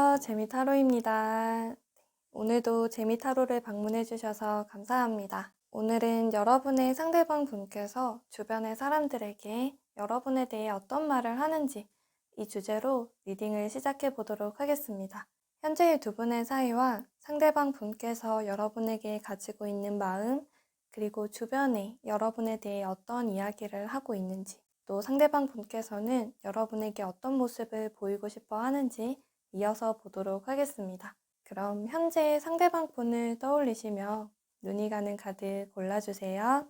안녕하세요. 재미타로입니다. 오늘도 재미타로를 방문해 주셔서 감사합니다. 오늘은 여러분의 상대방 분께서 주변의 사람들에게 여러분에 대해 어떤 말을 하는지 이 주제로 리딩을 시작해 보도록 하겠습니다. 현재의 두 분의 사이와 상대방 분께서 여러분에게 가지고 있는 마음, 그리고 주변에 여러분에 대해 어떤 이야기를 하고 있는지, 또 상대방 분께서는 여러분에게 어떤 모습을 보이고 싶어 하는지 이어서 보도록 하겠습니다. 그럼 현재 상대방 분을 떠올리시며 눈이 가는 카드 골라주세요.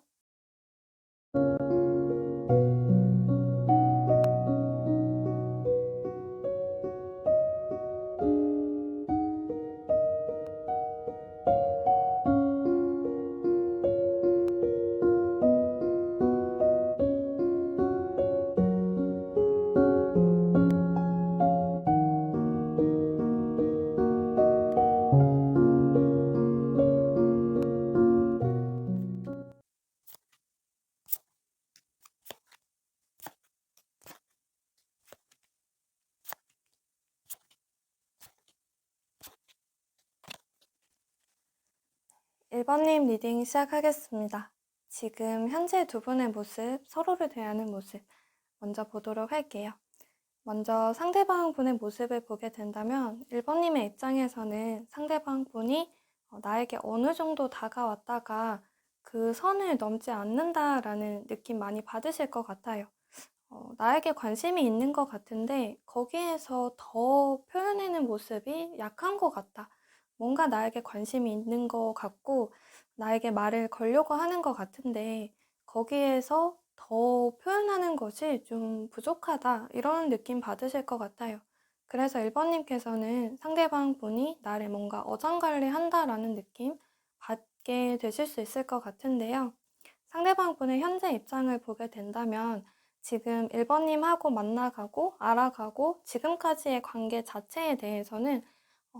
1번님 리딩 시작하겠습니다. 지금 현재 두 분의 모습, 서로를 대하는 모습 먼저 보도록 할게요. 먼저 상대방 분의 모습을 보게 된다면 1번님의 입장에서는 상대방 분이 나에게 어느 정도 다가왔다가 그 선을 넘지 않는다라는 느낌 많이 받으실 것 같아요. 나에게 관심이 있는 것 같은데 거기에서 더 표현하는 모습이 약한 것 같다. 뭔가 나에게 관심이 있는 것 같고 나에게 말을 걸려고 하는 것 같은데 거기에서 더 표현하는 것이 좀 부족하다. 이런 느낌 받으실 것 같아요. 그래서 1번님께서는 상대방 분이 나를 뭔가 어장관리 한다라는 느낌 받게 되실 수 있을 것 같은데요. 상대방 분의 현재 입장을 보게 된다면 지금 1번님하고 만나가고 알아가고 지금까지의 관계 자체에 대해서는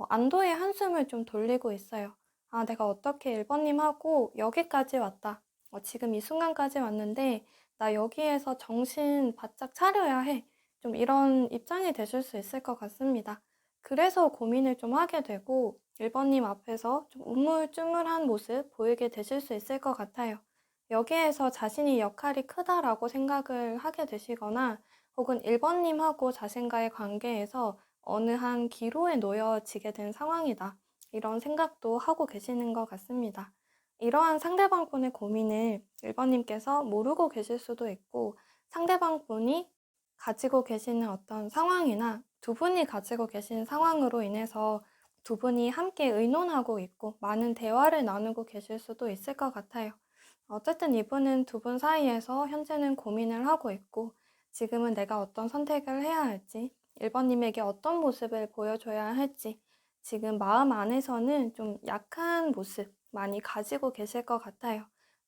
안도의 한숨을 좀 돌리고 있어요. 아, 내가 어떻게 1번님하고 여기까지 왔다. 지금 이 순간까지 왔는데 나 여기에서 정신 바짝 차려야 해. 좀 이런 입장이 되실 수 있을 것 같습니다. 그래서 고민을 좀 하게 되고 1번님 앞에서 좀 우물쭈물한 모습 보이게 되실 수 있을 것 같아요. 여기에서 자신이 역할이 크다라고 생각을 하게 되시거나 혹은 1번님하고 자신과의 관계에서 어느 한 기로에 놓여지게 된 상황이다. 이런 생각도 하고 계시는 것 같습니다. 이러한 상대방 분의 고민을 1번님께서 모르고 계실 수도 있고 상대방 분이 가지고 계시는 어떤 상황이나 두 분이 가지고 계신 상황으로 인해서 두 분이 함께 의논하고 있고 많은 대화를 나누고 계실 수도 있을 것 같아요. 어쨌든 이분은 두 분 사이에서 현재는 고민을 하고 있고 지금은 내가 어떤 선택을 해야 할지 1번님에게 어떤 모습을 보여줘야 할지 지금 마음 안에서는 좀 약한 모습 많이 가지고 계실 것 같아요.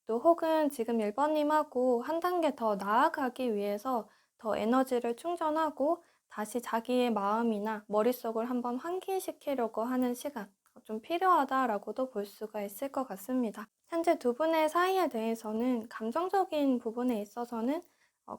또 혹은 지금 1번님하고 한 단계 더 나아가기 위해서 더 에너지를 충전하고 다시 자기의 마음이나 머릿속을 한번 환기시키려고 하는 시간 좀 필요하다라고도 볼 수가 있을 것 같습니다. 현재 두 분의 사이에 대해서는 감정적인 부분에 있어서는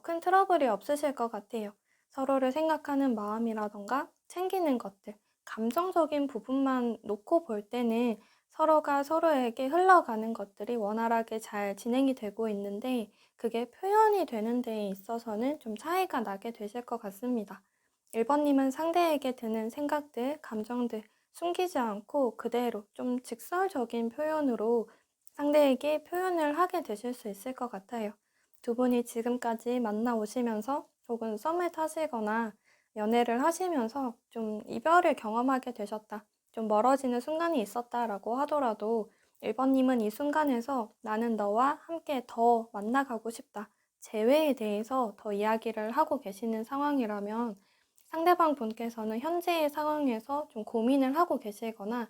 큰 트러블이 없으실 것 같아요. 서로를 생각하는 마음이라던가 챙기는 것들, 감정적인 부분만 놓고 볼 때는 서로가 서로에게 흘러가는 것들이 원활하게 잘 진행이 되고 있는데 그게 표현이 되는 데에 있어서는 좀 차이가 나게 되실 것 같습니다. 1번님은 상대에게 드는 생각들, 감정들 숨기지 않고 그대로 좀 직설적인 표현으로 상대에게 표현을 하게 되실 수 있을 것 같아요. 두 분이 지금까지 만나오시면서 혹은 썸을 타시거나 연애를 하시면서 좀 이별을 경험하게 되셨다. 좀 멀어지는 순간이 있었다라고 하더라도 1번님은 이 순간에서 나는 너와 함께 더 만나가고 싶다. 재회에 대해서 더 이야기를 하고 계시는 상황이라면 상대방 분께서는 현재의 상황에서 좀 고민을 하고 계시거나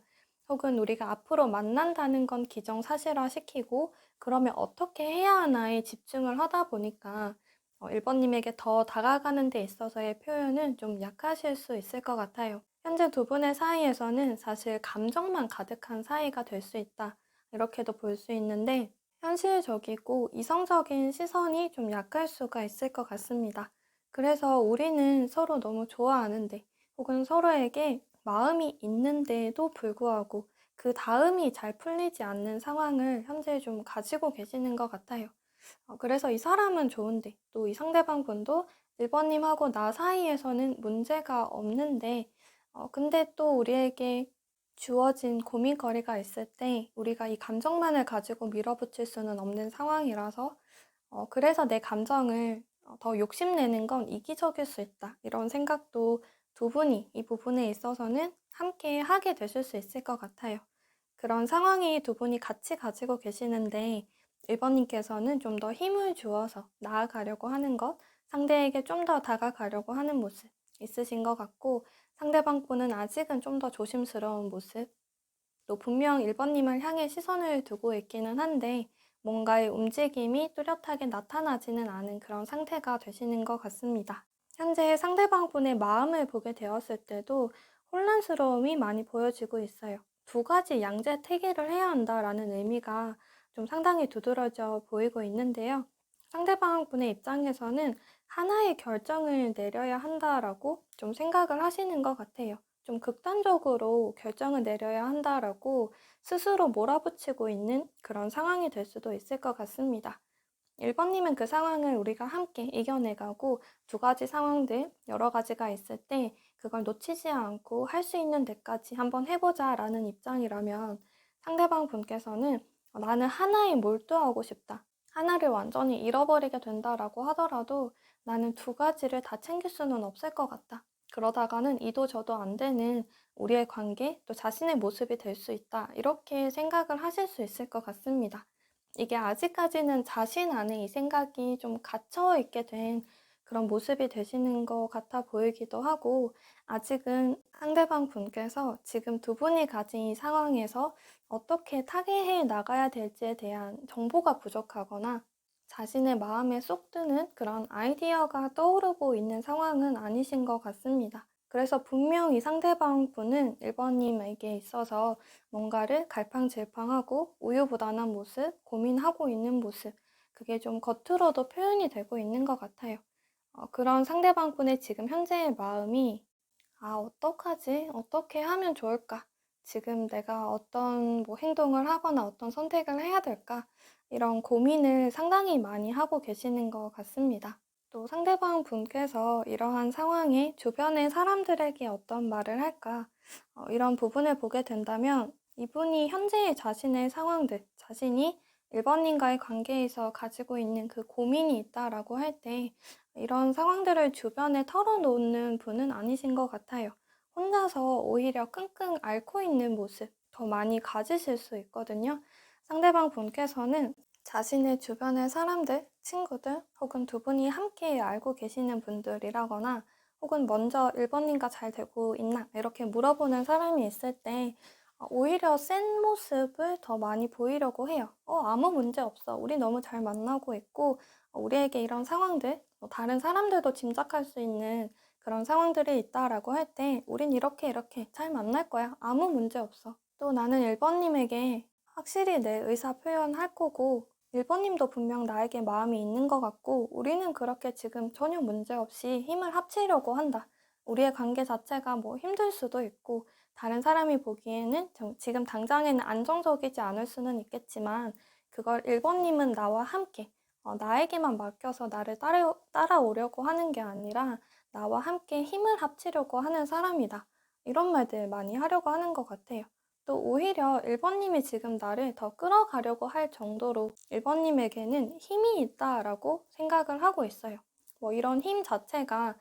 혹은 우리가 앞으로 만난다는 건 기정사실화 시키고 그러면 어떻게 해야 하나에 집중을 하다 보니까 1번님에게 더 다가가는 데 있어서의 표현은 좀 약하실 수 있을 것 같아요. 현재 두 분의 사이에서는 사실 감정만 가득한 사이가 될 수 있다. 이렇게도 볼 수 있는데 현실적이고 이성적인 시선이 좀 약할 수가 있을 것 같습니다. 그래서 우리는 서로 너무 좋아하는데 혹은 서로에게 마음이 있는데도 불구하고 그 다음이 잘 풀리지 않는 상황을 현재 좀 가지고 계시는 것 같아요. 그래서 이 사람은 좋은데 또 이 상대방 분도 1번님하고 나 사이에서는 문제가 없는데 근데 또 우리에게 주어진 고민거리가 있을 때 우리가 이 감정만을 가지고 밀어붙일 수는 없는 상황이라서 그래서 내 감정을 더 욕심내는 건 이기적일 수 있다. 이런 생각도 두 분이 이 부분에 있어서는 함께 하게 되실 수 있을 것 같아요. 그런 상황이 두 분이 같이 가지고 계시는데 1번님께서는 좀 더 힘을 주어서 나아가려고 하는 것, 상대에게 좀 더 다가가려고 하는 모습 있으신 것 같고 상대방 분은 아직은 좀 더 조심스러운 모습, 또 분명 1번님을 향해 시선을 두고 있기는 한데 뭔가의 움직임이 뚜렷하게 나타나지는 않은 그런 상태가 되시는 것 같습니다. 현재 상대방 분의 마음을 보게 되었을 때도 혼란스러움이 많이 보여지고 있어요. 두 가지 양자택일을 해야 한다라는 의미가 좀 상당히 두드러져 보이고 있는데요. 상대방 분의 입장에서는 하나의 결정을 내려야 한다라고 좀 생각을 하시는 것 같아요. 좀 극단적으로 결정을 내려야 한다라고 스스로 몰아붙이고 있는 그런 상황이 될 수도 있을 것 같습니다. 1번님은 그 상황을 우리가 함께 이겨내가고 두 가지 상황들, 여러 가지가 있을 때 그걸 놓치지 않고 할 수 있는 데까지 한번 해보자 라는 입장이라면 상대방 분께서는 나는 하나에 몰두하고 싶다. 하나를 완전히 잃어버리게 된다라고 하더라도 나는 두 가지를 다 챙길 수는 없을 것 같다. 그러다가는 이도 저도 안 되는 우리의 관계, 또 자신의 모습이 될 수 있다. 이렇게 생각을 하실 수 있을 것 같습니다. 이게 아직까지는 자신 안에 이 생각이 좀 갇혀 있게 된 그런 모습이 되시는 것 같아 보이기도 하고, 아직은 상대방 분께서 지금 두 분이 가진 이 상황에서 어떻게 타개해 나가야 될지에 대한 정보가 부족하거나 자신의 마음에 쏙 드는 그런 아이디어가 떠오르고 있는 상황은 아니신 것 같습니다. 그래서 분명히 상대방 분은 1번님에게 있어서 뭔가를 갈팡질팡하고 우유부단한 모습, 고민하고 있는 모습, 그게 좀 겉으로도 표현이 되고 있는 것 같아요. 그런 상대방 분의 지금 현재의 마음이 어떡하지? 어떻게 하면 좋을까? 지금 내가 어떤 뭐 행동을 하거나 어떤 선택을 해야 될까? 이런 고민을 상당히 많이 하고 계시는 것 같습니다. 또 상대방 분께서 이러한 상황에 주변의 사람들에게 어떤 말을 할까? 이런 부분을 보게 된다면 이분이 현재의 자신의 상황들, 자신이 1번님과의 관계에서 가지고 있는 그 고민이 있다라고 할 때 이런 상황들을 주변에 털어놓는 분은 아니신 것 같아요. 혼자서 오히려 끙끙 앓고 있는 모습 더 많이 가지실 수 있거든요. 상대방 분께서는 자신의 주변의 사람들, 친구들, 혹은 두 분이 함께 알고 계시는 분들이라거나 혹은 먼저 1번님과 잘 되고 있나 이렇게 물어보는 사람이 있을 때 오히려 센 모습을 더 많이 보이려고 해요. 아무 문제 없어. 우리 너무 잘 만나고 있고 우리에게 이런 상황들, 다른 사람들도 짐작할 수 있는 그런 상황들이 있다라고 할 때 우린 이렇게 이렇게 잘 만날 거야. 아무 문제 없어. 또 나는 1번님에게 확실히 내 의사 표현할 거고 1번님도 분명 나에게 마음이 있는 것 같고 우리는 그렇게 지금 전혀 문제 없이 힘을 합치려고 한다. 우리의 관계 자체가 뭐 힘들 수도 있고 다른 사람이 보기에는 지금 당장에는 안정적이지 않을 수는 있겠지만 그걸 1번님은 나와 함께 나에게만 맡겨서 나를 따라오려고 하는 게 아니라 나와 함께 힘을 합치려고 하는 사람이다. 이런 말들 많이 하려고 하는 것 같아요. 또 오히려 1번님이 지금 나를 더 끌어가려고 할 정도로 1번님에게는 힘이 있다라고 생각을 하고 있어요. 뭐 이런 힘 자체가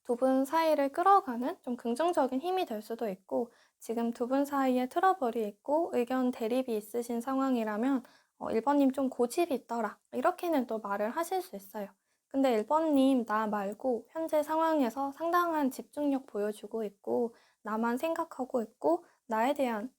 두 분 사이를 끌어가는 좀 긍정적인 힘이 될 수도 있고 지금 두 분 사이에 트러블이 있고 의견 대립이 있으신 상황이라면 1번님 좀 고집이 있더라 이렇게는 또 말을 하실 수 있어요. 근데 1번님 나 말고 현재 상황에서 상당한 집중력 보여주고 있고 나만 생각하고 있고 나에 대한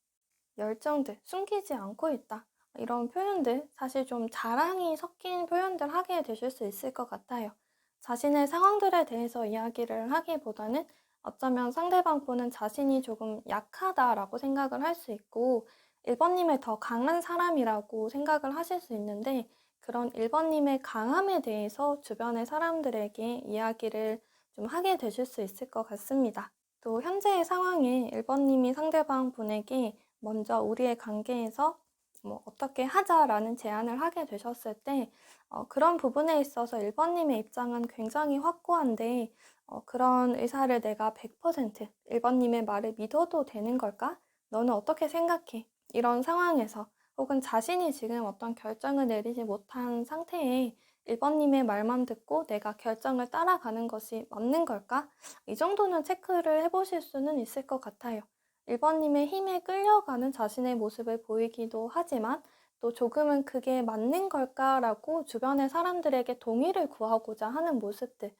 열정들 숨기지 않고 있다. 이런 표현들 사실 좀 자랑이 섞인 표현들 하게 되실 수 있을 것 같아요. 자신의 상황들에 대해서 이야기를 하기보다는 어쩌면 상대방 분은 자신이 조금 약하다라고 생각을 할 수 있고 1번님을 더 강한 사람이라고 생각을 하실 수 있는데 그런 1번님의 강함에 대해서 주변의 사람들에게 이야기를 좀 하게 되실 수 있을 것 같습니다. 또 현재의 상황에 1번님이 상대방 분에게 먼저 우리의 관계에서 뭐 어떻게 하자라는 제안을 하게 되셨을 때 그런 부분에 있어서 1번님의 입장은 굉장히 확고한데 그런 의사를 내가 100% 1번님의 말을 믿어도 되는 걸까? 너는 어떻게 생각해? 이런 상황에서 혹은 자신이 지금 어떤 결정을 내리지 못한 상태에 1번님의 말만 듣고 내가 결정을 따라가는 것이 맞는 걸까? 이 정도는 체크를 해보실 수는 있을 것 같아요. 1번님의 힘에 끌려가는 자신의 모습을 보이기도 하지만 또 조금은 그게 맞는 걸까라고 주변의 사람들에게 동의를 구하고자 하는 모습들,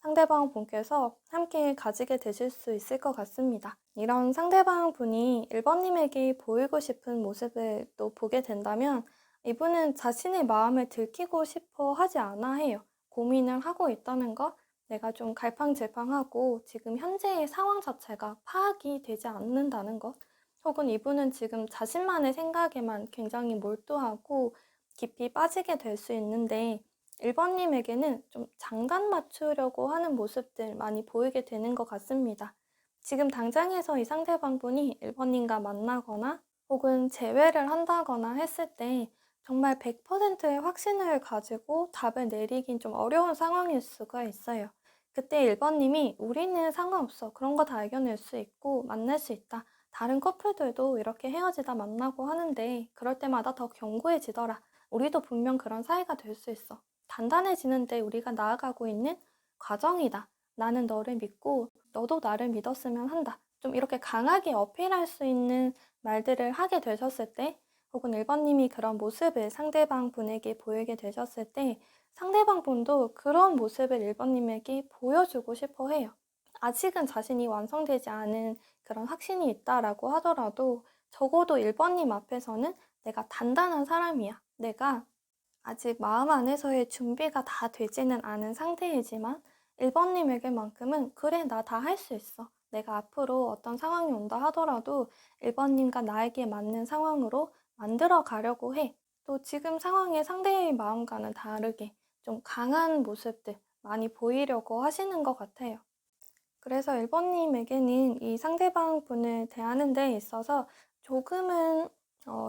상대방 분께서 함께 가지게 되실 수 있을 것 같습니다. 이런 상대방 분이 1번님에게 보이고 싶은 모습을 또 보게 된다면 이분은 자신의 마음을 들키고 싶어 하지 않아 해요. 고민을 하고 있다는 것, 내가 좀 갈팡질팡하고 지금 현재의 상황 자체가 파악이 되지 않는다는 것, 혹은 이분은 지금 자신만의 생각에만 굉장히 몰두하고 깊이 빠지게 될 수 있는데 1번님에게는 좀 장단 맞추려고 하는 모습들 많이 보이게 되는 것 같습니다. 지금 당장에서 이 상대방분이 1번님과 만나거나 혹은 재회를 한다거나 했을 때 정말 100%의 확신을 가지고 답을 내리긴 좀 어려운 상황일 수가 있어요. 그때 1번님이 우리는 상관없어. 그런 거 다 이겨낼 수 있고 만날 수 있다. 다른 커플들도 이렇게 헤어지다 만나고 하는데 그럴 때마다 더 견고해지더라. 우리도 분명 그런 사이가 될 수 있어. 단단해지는데 우리가 나아가고 있는 과정이다. 나는 너를 믿고 너도 나를 믿었으면 한다. 좀 이렇게 강하게 어필할 수 있는 말들을 하게 되셨을 때 혹은 1번님이 그런 모습을 상대방 분에게 보이게 되셨을 때 상대방 분도 그런 모습을 1번님에게 보여주고 싶어 해요. 아직은 자신이 완성되지 않은 그런 확신이 있다라고 하더라도 적어도 1번님 앞에서는 내가 단단한 사람이야. 내가 아직 마음 안에서의 준비가 다 되지는 않은 상태이지만 1번님에게만큼은 그래, 나 다 할 수 있어. 내가 앞으로 어떤 상황이 온다 하더라도 1번님과 나에게 맞는 상황으로 만들어 가려고 해. 또 지금 상황의 상대의 마음과는 다르게 좀 강한 모습들 많이 보이려고 하시는 것 같아요. 그래서 1번님에게는 이 상대방 분을 대하는 데 있어서 조금은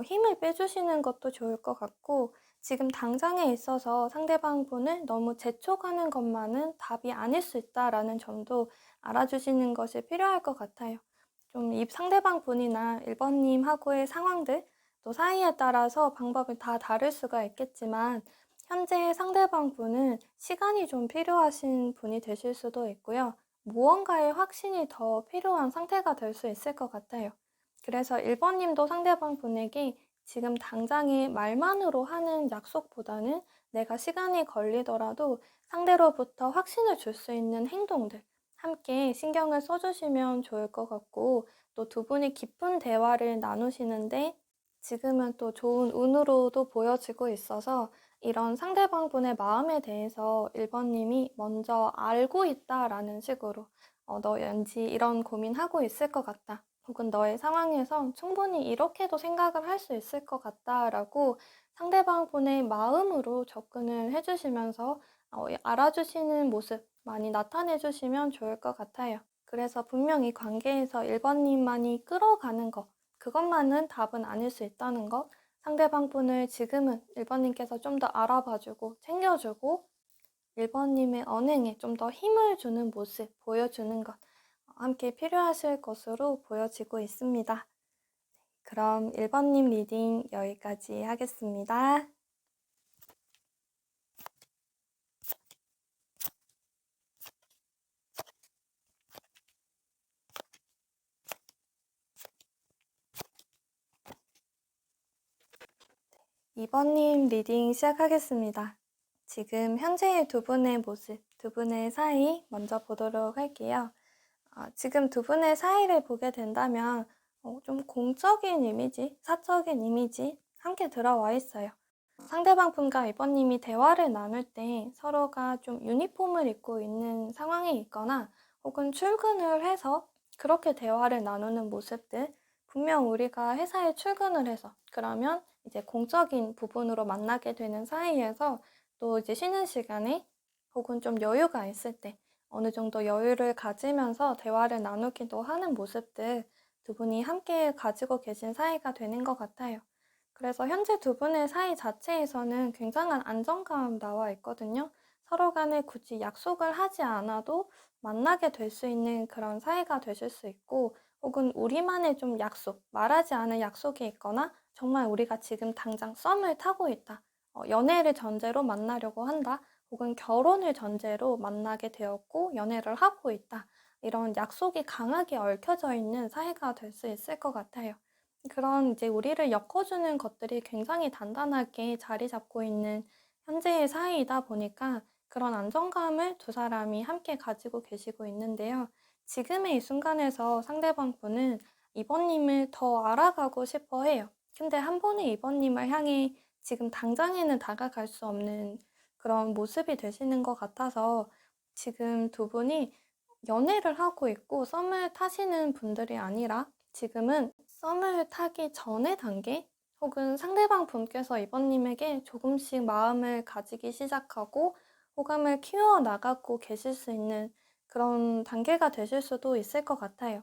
힘을 빼주시는 것도 좋을 것 같고 지금 당장에 있어서 상대방 분을 너무 재촉하는 것만은 답이 아닐 수 있다라는 점도 알아주시는 것이 필요할 것 같아요. 좀 이 상대방 분이나 1번님하고의 상황들 또 사이에 따라서 방법이 다 다를 수가 있겠지만 현재 상대방 분은 시간이 좀 필요하신 분이 되실 수도 있고요. 무언가의 확신이 더 필요한 상태가 될 수 있을 것 같아요. 그래서 1번님도 상대방 분에게 지금 당장의 말만으로 하는 약속보다는 내가 시간이 걸리더라도 상대로부터 확신을 줄 수 있는 행동들 함께 신경을 써주시면 좋을 것 같고 또 두 분이 깊은 대화를 나누시는데 지금은 또 좋은 운으로도 보여지고 있어서 이런 상대방 분의 마음에 대해서 1번님이 먼저 알고 있다라는 식으로 너 왠지 이런 고민하고 있을 것 같다. 혹은 너의 상황에선 충분히 이렇게도 생각을 할 수 있을 것 같다라고 상대방 분의 마음으로 접근을 해주시면서 알아주시는 모습 많이 나타내 주시면 좋을 것 같아요. 그래서 분명히 관계에서 1번님만이 끌어가는 것, 그것만은 답은 아닐 수 있다는 것, 상대방 분을 지금은 1번님께서 좀 더 알아봐주고 챙겨주고 1번님의 언행에 좀 더 힘을 주는 모습 보여주는 것 함께 필요하실 것으로 보여지고 있습니다. 그럼 1번님 리딩 여기까지 하겠습니다. 2번님 리딩 시작하겠습니다. 지금 현재의 두 분의 모습, 두 분의 사이 먼저 보도록 할게요. 지금 두 분의 사이를 보게 된다면 좀 공적인 이미지, 사적인 이미지 함께 들어와 있어요. 상대방 분과 2번님이 대화를 나눌 때 서로가 좀 유니폼을 입고 있는 상황이 있거나 혹은 출근을 해서 그렇게 대화를 나누는 모습들, 분명 우리가 회사에 출근을 해서 그러면 이제 공적인 부분으로 만나게 되는 사이에서 또 이제 쉬는 시간에 혹은 좀 여유가 있을 때 어느 정도 여유를 가지면서 대화를 나누기도 하는 모습들 두 분이 함께 가지고 계신 사이가 되는 것 같아요. 그래서 현재 두 분의 사이 자체에서는 굉장한 안정감 나와 있거든요. 서로 간에 굳이 약속을 하지 않아도 만나게 될 수 있는 그런 사이가 되실 수 있고, 혹은 우리만의 좀 약속, 말하지 않은 약속이 있거나 정말 우리가 지금 당장 썸을 타고 있다. 연애를 전제로 만나려고 한다. 혹은 결혼을 전제로 만나게 되었고 연애를 하고 있다. 이런 약속이 강하게 얽혀져 있는 사이가 될 수 있을 것 같아요. 그런 이제 우리를 엮어주는 것들이 굉장히 단단하게 자리 잡고 있는 현재의 사이이다 보니까 그런 안정감을 두 사람이 함께 가지고 계시고 있는데요. 지금의 이 순간에서 상대방 분은 이번님을 더 알아가고 싶어 해요. 근데 한 번에 이번님을 향해 지금 당장에는 다가갈 수 없는 그런 모습이 되시는 것 같아서 지금 두 분이 연애를 하고 있고 썸을 타시는 분들이 아니라 지금은 썸을 타기 전의 단계 혹은 상대방 분께서 이번님에게 조금씩 마음을 가지기 시작하고 호감을 키워나가고 계실 수 있는 그런 단계가 되실 수도 있을 것 같아요.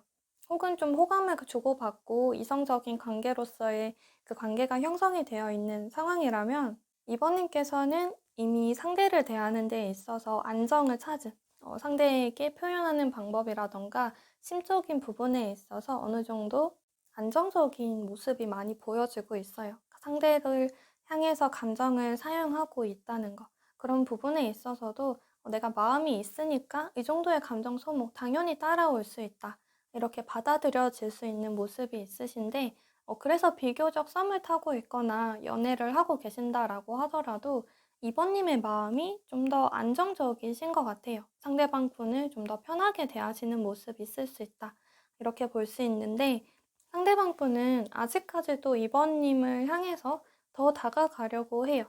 혹은 좀 호감을 주고받고 이성적인 관계로서의 그 관계가 형성이 되어 있는 상황이라면 이번님께서는 이미 상대를 대하는 데 있어서 안정을 찾은 상대에게 표현하는 방법이라던가 심적인 부분에 있어서 어느 정도 안정적인 모습이 많이 보여지고 있어요. 상대를 향해서 감정을 사용하고 있다는 거. 그런 부분에 있어서도 내가 마음이 있으니까 이 정도의 감정 소모 당연히 따라올 수 있다. 이렇게 받아들여질 수 있는 모습이 있으신데 그래서 비교적 썸을 타고 있거나 연애를 하고 계신다라고 하더라도 이번님의 마음이 좀 더 안정적이신 것 같아요. 상대방 분을 좀 더 편하게 대하시는 모습이 있을 수 있다. 이렇게 볼 수 있는데 상대방 분은 아직까지도 이번님을 향해서 더 다가가려고 해요.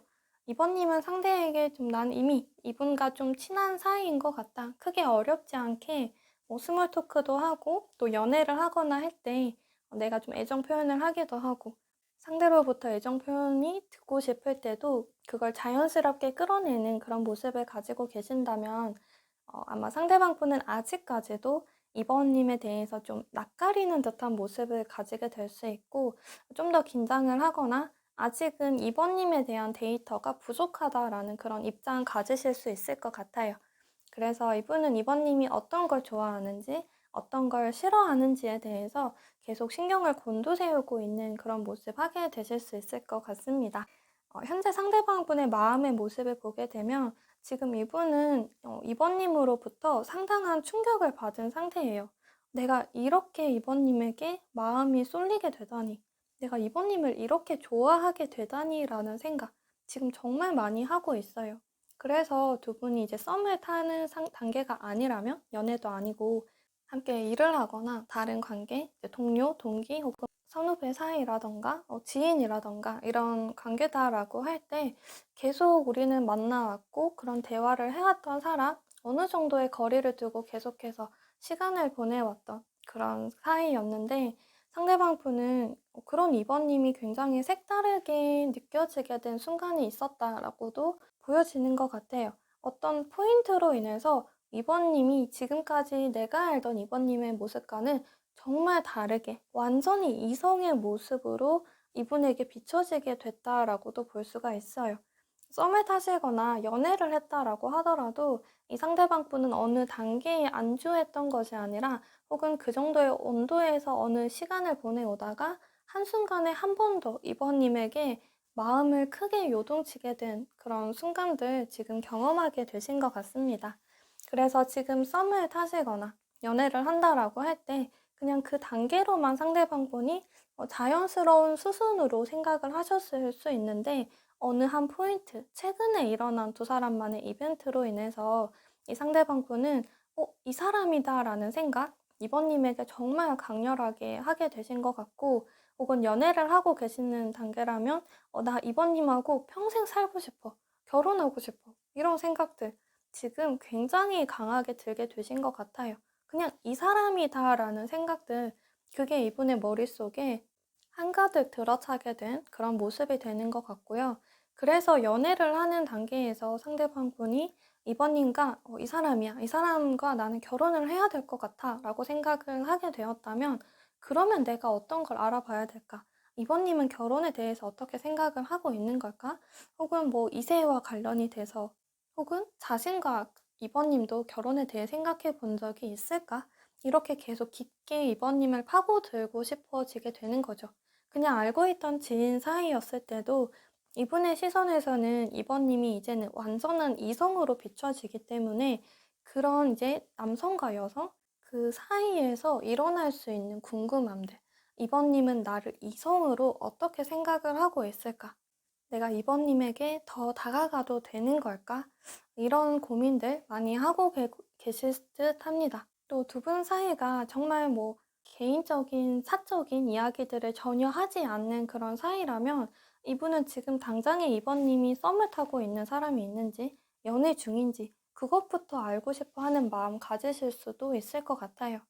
이번님은 상대에게 좀 난 이미 이분과 좀 친한 사이인 것 같다. 크게 어렵지 않게 스몰 토크도 하고 또 연애를 하거나 할 때 내가 좀 애정 표현을 하기도 하고 상대로부터 애정 표현이 듣고 싶을 때도 그걸 자연스럽게 끌어내는 그런 모습을 가지고 계신다면 아마 상대방 분은 아직까지도 이번님에 대해서 좀 낯가리는 듯한 모습을 가지게 될 수 있고 좀 더 긴장을 하거나 아직은 이번님에 대한 데이터가 부족하다라는 그런 입장 가지실 수 있을 것 같아요. 그래서 이분은 이번님이 어떤 걸 좋아하는지, 어떤 걸 싫어하는지에 대해서 계속 신경을 곤두세우고 있는 그런 모습 하게 되실 수 있을 것 같습니다. 현재 상대방분의 마음의 모습을 보게 되면 지금 이분은 이번님으로부터 상당한 충격을 받은 상태예요. 내가 이렇게 이번님에게 마음이 쏠리게 되다니, 내가 이번님을 이렇게 좋아하게 되다니라는 생각, 지금 정말 많이 하고 있어요. 그래서 두 분이 이제 썸을 타는 단계가 아니라면 연애도 아니고 함께 일을 하거나 다른 관계, 이제 동료, 동기 혹은 선후배 사이라던가 지인이라던가 이런 관계다라고 할 때 계속 우리는 만나왔고 그런 대화를 해왔던 사람, 어느 정도의 거리를 두고 계속해서 시간을 보내왔던 그런 사이였는데 상대방 분은 그런 이번님이 굉장히 색다르게 느껴지게 된 순간이 있었다라고도 보여지는 것 같아요. 어떤 포인트로 인해서 이번님이 지금까지 내가 알던 이번님의 모습과는 정말 다르게 완전히 이성의 모습으로 이분에게 비춰지게 됐다라고도 볼 수가 있어요. 썸을 타시거나 연애를 했다라고 하더라도 이 상대방 분은 어느 단계에 안주했던 것이 아니라 혹은 그 정도의 온도에서 어느 시간을 보내오다가 한순간에 한 번 더 이번님에게 마음을 크게 요동치게 된 그런 순간들 지금 경험하게 되신 것 같습니다. 그래서 지금 썸을 타시거나 연애를 한다라고 할 때 그냥 그 단계로만 상대방 분이 자연스러운 수순으로 생각을 하셨을 수 있는데 어느 한 포인트, 최근에 일어난 두 사람만의 이벤트로 인해서 이 상대방 분은 이 사람이다라는 생각, 이번님에게 정말 강렬하게 하게 되신 것 같고 혹은 연애를 하고 계시는 단계라면 나 이번님하고 평생 살고 싶어, 결혼하고 싶어 이런 생각들 지금 굉장히 강하게 들게 되신 것 같아요. 그냥 이 사람이다라는 생각들, 그게 이분의 머릿속에 한가득 들어차게 된 그런 모습이 되는 것 같고요. 그래서 연애를 하는 단계에서 상대방 분이 이번님과 이 사람이야. 이 사람과 나는 결혼을 해야 될 것 같아. 라고 생각을 하게 되었다면, 그러면 내가 어떤 걸 알아봐야 될까? 이번님은 결혼에 대해서 어떻게 생각을 하고 있는 걸까? 혹은 뭐 이세와 관련이 돼서, 혹은 자신과 이번님도 결혼에 대해 생각해 본 적이 있을까? 이렇게 계속 깊게 이번님을 파고들고 싶어지게 되는 거죠. 그냥 알고 있던 지인 사이였을 때도 이분의 시선에서는 이번님이 이제는 완전한 이성으로 비춰지기 때문에 그런 이제 남성과 여성 그 사이에서 일어날 수 있는 궁금함들. 이번님은 나를 이성으로 어떻게 생각을 하고 있을까? 내가 이번님에게 더 다가가도 되는 걸까? 이런 고민들 많이 하고 계실 듯 합니다. 또 두 분 사이가 정말 뭐 개인적인, 사적인 이야기들을 전혀 하지 않는 그런 사이라면 이분은 지금 당장에 이번님이 썸을 타고 있는 사람이 있는지, 연애 중인지, 그것부터 알고 싶어 하는 마음 가지실 수도 있을 것 같아요.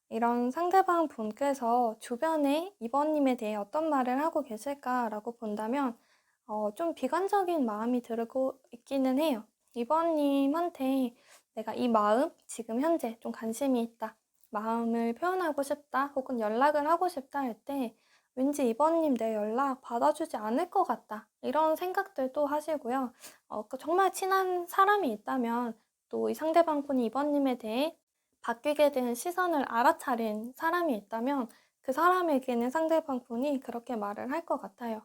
이런 상대방 분께서 주변에 이번님에 대해 어떤 말을 하고 계실까라고 본다면 좀 비관적인 마음이 들고 있기는 해요. 이번님한테 내가 이 마음, 지금 현재 좀 관심이 있다. 마음을 표현하고 싶다. 혹은 연락을 하고 싶다 할 때 왠지 이번님 내 연락 받아주지 않을 것 같다. 이런 생각들도 하시고요. 정말 친한 사람이 있다면 또 이 상대방 분이 이번님에 대해 바뀌게 된 시선을 알아차린 사람이 있다면 그 사람에게는 상대방 분이 그렇게 말을 할 것 같아요.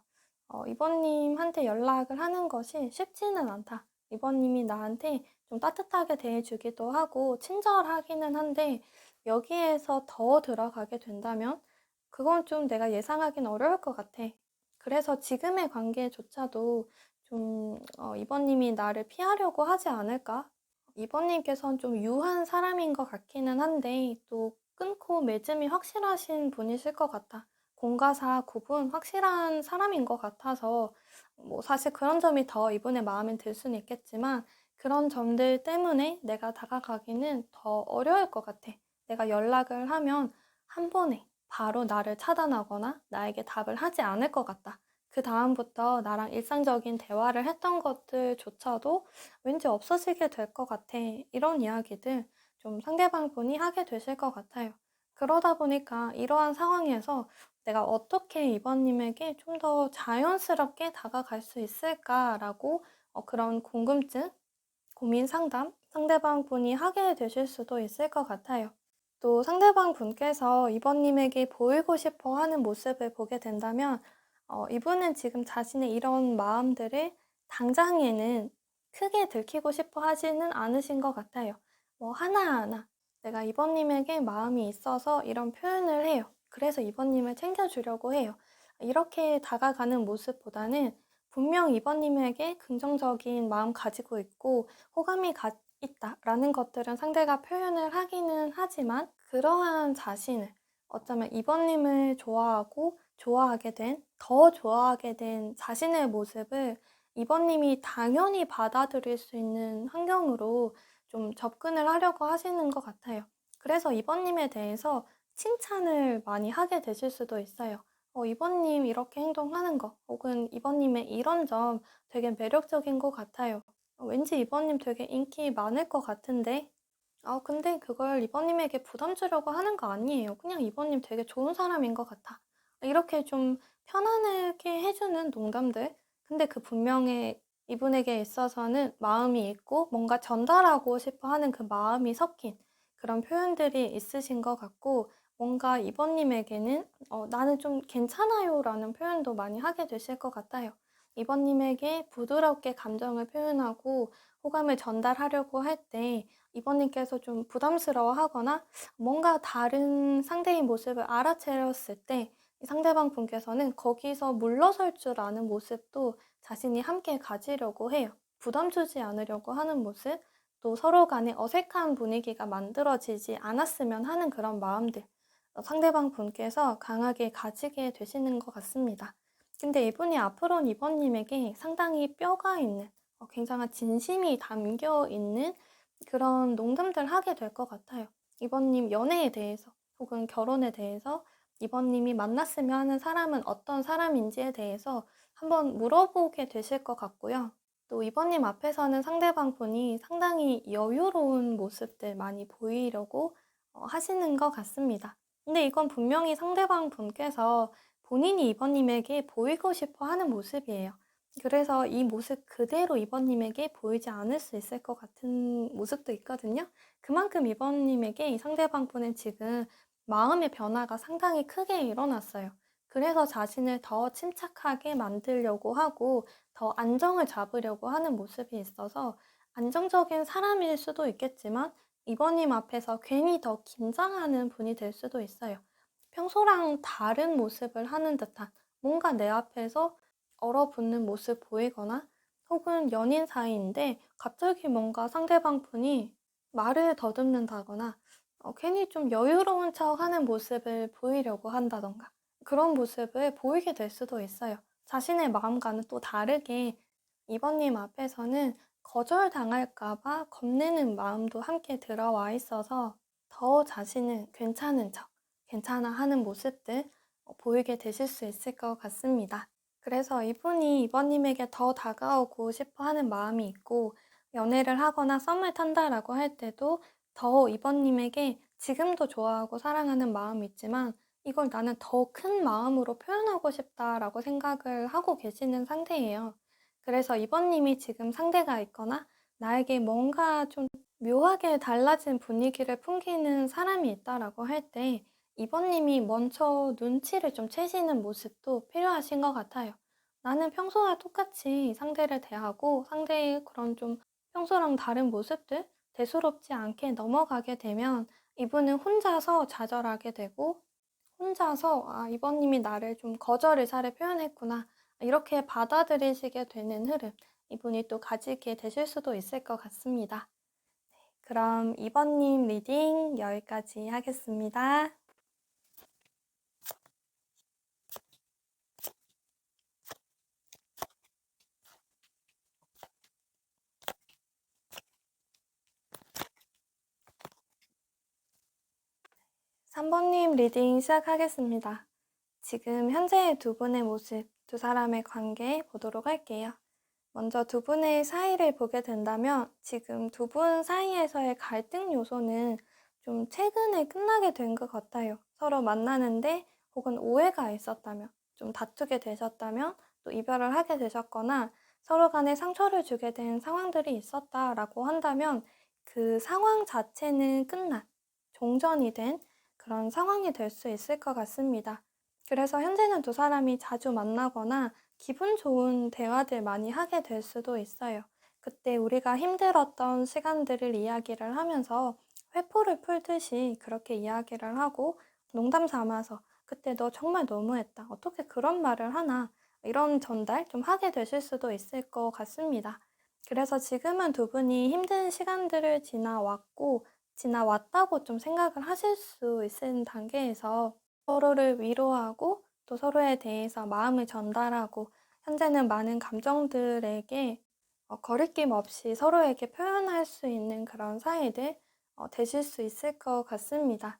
이번님한테 연락을 하는 것이 쉽지는 않다. 이번님이 나한테 좀 따뜻하게 대해주기도 하고 친절하기는 한데 여기에서 더 들어가게 된다면 그건 좀 내가 예상하기는 어려울 것 같아. 그래서 지금의 관계조차도 좀 이번님이 나를 피하려고 하지 않을까? 이번님께서는 좀 유한 사람인 것 같기는 한데 또 끊고 맺음이 확실하신 분이실 것 같아. 공과 사 구분 확실한 사람인 것 같아서 뭐 사실 그런 점이 더 이분의 마음에 들 수는 있겠지만 그런 점들 때문에 내가 다가가기는 더 어려울 것 같아. 내가 연락을 하면 한 번에 바로 나를 차단하거나 나에게 답을 하지 않을 것 같다. 그 다음부터 나랑 일상적인 대화를 했던 것들조차도 왠지 없어지게 될 것 같아. 이런 이야기들 좀 상대방 분이 하게 되실 것 같아요. 그러다 보니까 이러한 상황에서 내가 어떻게 이번님에게 좀 더 자연스럽게 다가갈 수 있을까라고 그런 궁금증, 고민 상담, 상대방 분이 하게 되실 수도 있을 것 같아요. 또 상대방 분께서 이번님에게 보이고 싶어 하는 모습을 보게 된다면, 이분은 지금 자신의 이런 마음들을 당장에는 크게 들키고 싶어 하지는 않으신 것 같아요. 뭐 하나하나 내가 이번님에게 마음이 있어서 이런 표현을 해요. 그래서 이번님을 챙겨주려고 해요. 이렇게 다가가는 모습보다는 분명 이번님에게 긍정적인 마음 가지고 있고 호감이 있다라는 것들은 상대가 표현을 하기는 하지만 그러한 자신을 어쩌면 이번님을 좋아하고 좋아하게 된, 더 좋아하게 된 자신의 모습을 이번님이 당연히 받아들일 수 있는 환경으로 좀 접근을 하려고 하시는 것 같아요. 그래서 이번님에 대해서 칭찬을 많이 하게 되실 수도 있어요. 이번님 이렇게 행동하는 거, 혹은 이번님의 이런 점 되게 매력적인 것 같아요. 왠지 이번님 되게 인기 많을 것 같은데? 근데 그걸 이번님에게 부담 주려고 하는 거 아니에요. 그냥 이번님 되게 좋은 사람인 것 같아. 이렇게 좀 편안하게 해주는 농담들. 근데 그 분명히 이분에게 있어서는 마음이 있고 뭔가 전달하고 싶어 하는 그 마음이 섞인 그런 표현들이 있으신 것 같고 뭔가 이번님에게는 나는 좀 괜찮아요 라는 표현도 많이 하게 되실 것 같아요. 이번님에게 부드럽게 감정을 표현하고 호감을 전달하려고 할 때 이번님께서 좀 부담스러워 하거나 뭔가 다른 상대의 모습을 알아채렸을 때 상대방 분께서는 거기서 물러설 줄 아는 모습도 자신이 함께 가지려고 해요. 부담 주지 않으려고 하는 모습, 또 서로 간에 어색한 분위기가 만들어지지 않았으면 하는 그런 마음들, 상대방 분께서 강하게 가지게 되시는 것 같습니다. 근데 이분이 앞으로는 이번님에게 상당히 뼈가 있는, 굉장한 진심이 담겨 있는 그런 농담들 하게 될 것 같아요. 이번님 연애에 대해서 혹은 결혼에 대해서 이번님이 만났으면 하는 사람은 어떤 사람인지에 대해서 한번 물어보게 되실 것 같고요. 또 이번님 앞에서는 상대방 분이 상당히 여유로운 모습들 많이 보이려고 하시는 것 같습니다. 근데 이건 분명히 상대방 분께서 본인이 이번님에게 보이고 싶어 하는 모습이에요. 그래서 이 모습 그대로 이번님에게 보이지 않을 수 있을 것 같은 모습도 있거든요. 그만큼 이번님에게 이 상대방 분은 지금 마음의 변화가 상당히 크게 일어났어요. 그래서 자신을 더 침착하게 만들려고 하고 더 안정을 잡으려고 하는 모습이 있어서 안정적인 사람일 수도 있겠지만 이번님 앞에서 괜히 더 긴장하는 분이 될 수도 있어요. 평소랑 다른 모습을 하는 듯한 뭔가 내 앞에서 얼어붙는 모습 보이거나 혹은 연인 사이인데 갑자기 뭔가 상대방 분이 말을 더듬는다거나 괜히 좀 여유로운 척 하는 모습을 보이려고 한다던가 그런 모습을 보이게 될 수도 있어요. 자신의 마음과는 또 다르게 이번님 앞에서는 거절당할까 봐 겁내는 마음도 함께 들어와 있어서 더 자신은 괜찮은 척, 괜찮아 하는 모습들 보이게 되실 수 있을 것 같습니다. 그래서 이분이 이번님에게 더 다가오고 싶어 하는 마음이 있고 연애를 하거나 썸을 탄다라고 할 때도 더 이번님에게 지금도 좋아하고 사랑하는 마음이 있지만 이걸 나는 더 큰 마음으로 표현하고 싶다라고 생각을 하고 계시는 상태예요. 그래서 이번님이 지금 상대가 있거나 나에게 뭔가 좀 묘하게 달라진 분위기를 풍기는 사람이 있다라고 할 때 이번님이 먼저 눈치를 좀 채시는 모습도 필요하신 것 같아요. 나는 평소와 똑같이 상대를 대하고 상대의 그런 좀 평소랑 다른 모습들 대수롭지 않게 넘어가게 되면 이분은 혼자서 좌절하게 되고 혼자서 '아 이번님이 나를 좀 거절의 사를 표현했구나.' 이렇게 받아들이시게 되는 흐름 이분이 또 가지게 되실 수도 있을 것 같습니다. 그럼 이번님 리딩 여기까지 하겠습니다. 3번님 리딩 시작하겠습니다. 지금 현재의 두 분의 모습, 두 사람의 관계 보도록 할게요. 먼저 두 분의 사이를 보게 된다면 지금 두 분 사이에서의 갈등 요소는 좀 최근에 끝나게 된 것 같아요. 서로 만나는데 혹은 오해가 있었다면, 좀 다투게 되셨다면, 또 이별을 하게 되셨거나 서로 간에 상처를 주게 된 상황들이 있었다라고 한다면 그 상황 자체는 끝난, 종전이 된 그런 상황이 될 수 있을 것 같습니다. 그래서 현재는 두 사람이 자주 만나거나 기분 좋은 대화들 많이 하게 될 수도 있어요. 그때 우리가 힘들었던 시간들을 이야기를 하면서 회포를 풀듯이 그렇게 이야기를 하고 농담 삼아서 그때 너 정말 너무했다. 어떻게 그런 말을 하나? 이런 전달 좀 하게 되실 수도 있을 것 같습니다. 그래서 지금은 두 분이 힘든 시간들을 지나왔고 지나왔다고 좀 생각을 하실 수 있는 단계에서 서로를 위로하고 또 서로에 대해서 마음을 전달하고 현재는 많은 감정들에게 거리낌 없이 서로에게 표현할 수 있는 그런 사이들 되실 수 있을 것 같습니다.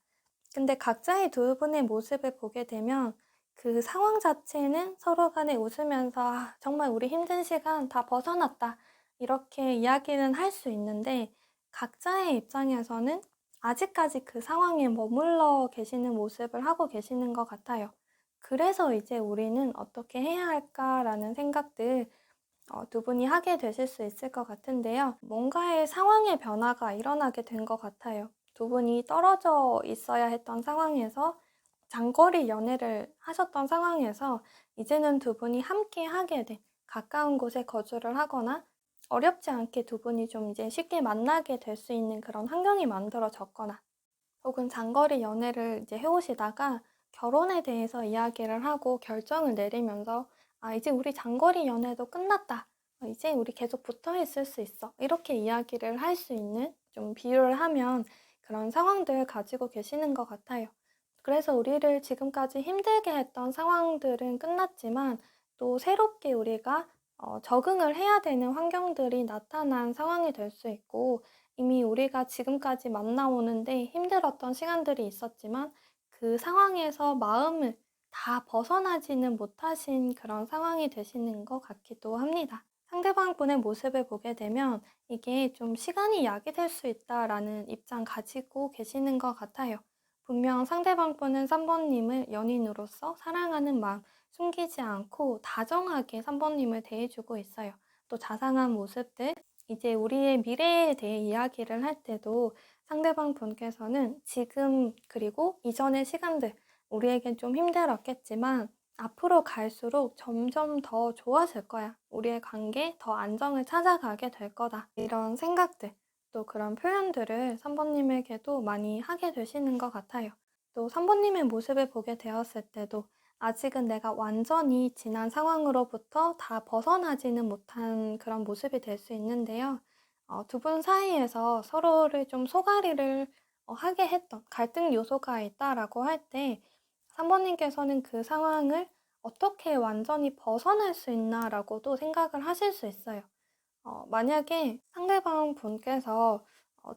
근데 각자의 두 분의 모습을 보게 되면 그 상황 자체는 서로 간에 웃으면서 "아, 정말 우리 힘든 시간 다 벗어났다." 이렇게 이야기는 할 수 있는데 각자의 입장에서는 아직까지 그 상황에 머물러 계시는 모습을 하고 계시는 것 같아요. 그래서 이제 '우리는 어떻게 해야 할까?'라는 생각들 두 분이 하게 되실 수 있을 것 같은데요. 뭔가의 상황의 변화가 일어나게 된 것 같아요. 두 분이 떨어져 있어야 했던 상황에서 장거리 연애를 하셨던 상황에서 이제는 두 분이 함께 하게 된 가까운 곳에 거주를 하거나 어렵지 않게 두 분이 좀 이제 쉽게 만나게 될 수 있는 그런 환경이 만들어졌거나 혹은 장거리 연애를 이제 해오시다가 결혼에 대해서 이야기를 하고 결정을 내리면서 아, 이제 우리 장거리 연애도 끝났다. 이제 우리 계속 붙어 있을 수 있어. 이렇게 이야기를 할 수 있는 좀 비유를 하면 그런 상황들 가지고 계시는 것 같아요. 그래서 우리를 지금까지 힘들게 했던 상황들은 끝났지만 또 새롭게 우리가 적응을 해야 되는 환경들이 나타난 상황이 될 수 있고 이미 우리가 지금까지 만나오는데 힘들었던 시간들이 있었지만 그 상황에서 마음을 다 벗어나지는 못하신 그런 상황이 되시는 것 같기도 합니다. 상대방 분의 모습을 보게 되면 이게 좀 시간이 약이 될 수 있다라는 입장 가지고 계시는 것 같아요. 분명 상대방 분은 3번님을 연인으로서 사랑하는 마음 숨기지 않고 다정하게 3번님을 대해주고 있어요. 또 자상한 모습들, 이제 우리의 미래에 대해 이야기를 할 때도 상대방 분께서는 지금 그리고 이전의 시간들, 우리에겐 좀 힘들었겠지만 앞으로 갈수록 점점 더 좋아질 거야. 우리의 관계 더 안정을 찾아가게 될 거다. 이런 생각들, 또 그런 표현들을 3번님에게도 많이 하게 되시는 것 같아요. 또 3번님의 모습을 보게 되었을 때도 아직은 내가 완전히 지난 상황으로부터 다 벗어나지는 못한 그런 모습이 될 수 있는데요. 두 분 사이에서 서로를 좀 소가리를 하게 했던 갈등 요소가 있다라고 할 때 3번님께서는 그 상황을 어떻게 완전히 벗어날 수 있나라고도 생각을 하실 수 있어요. 만약에 상대방 분께서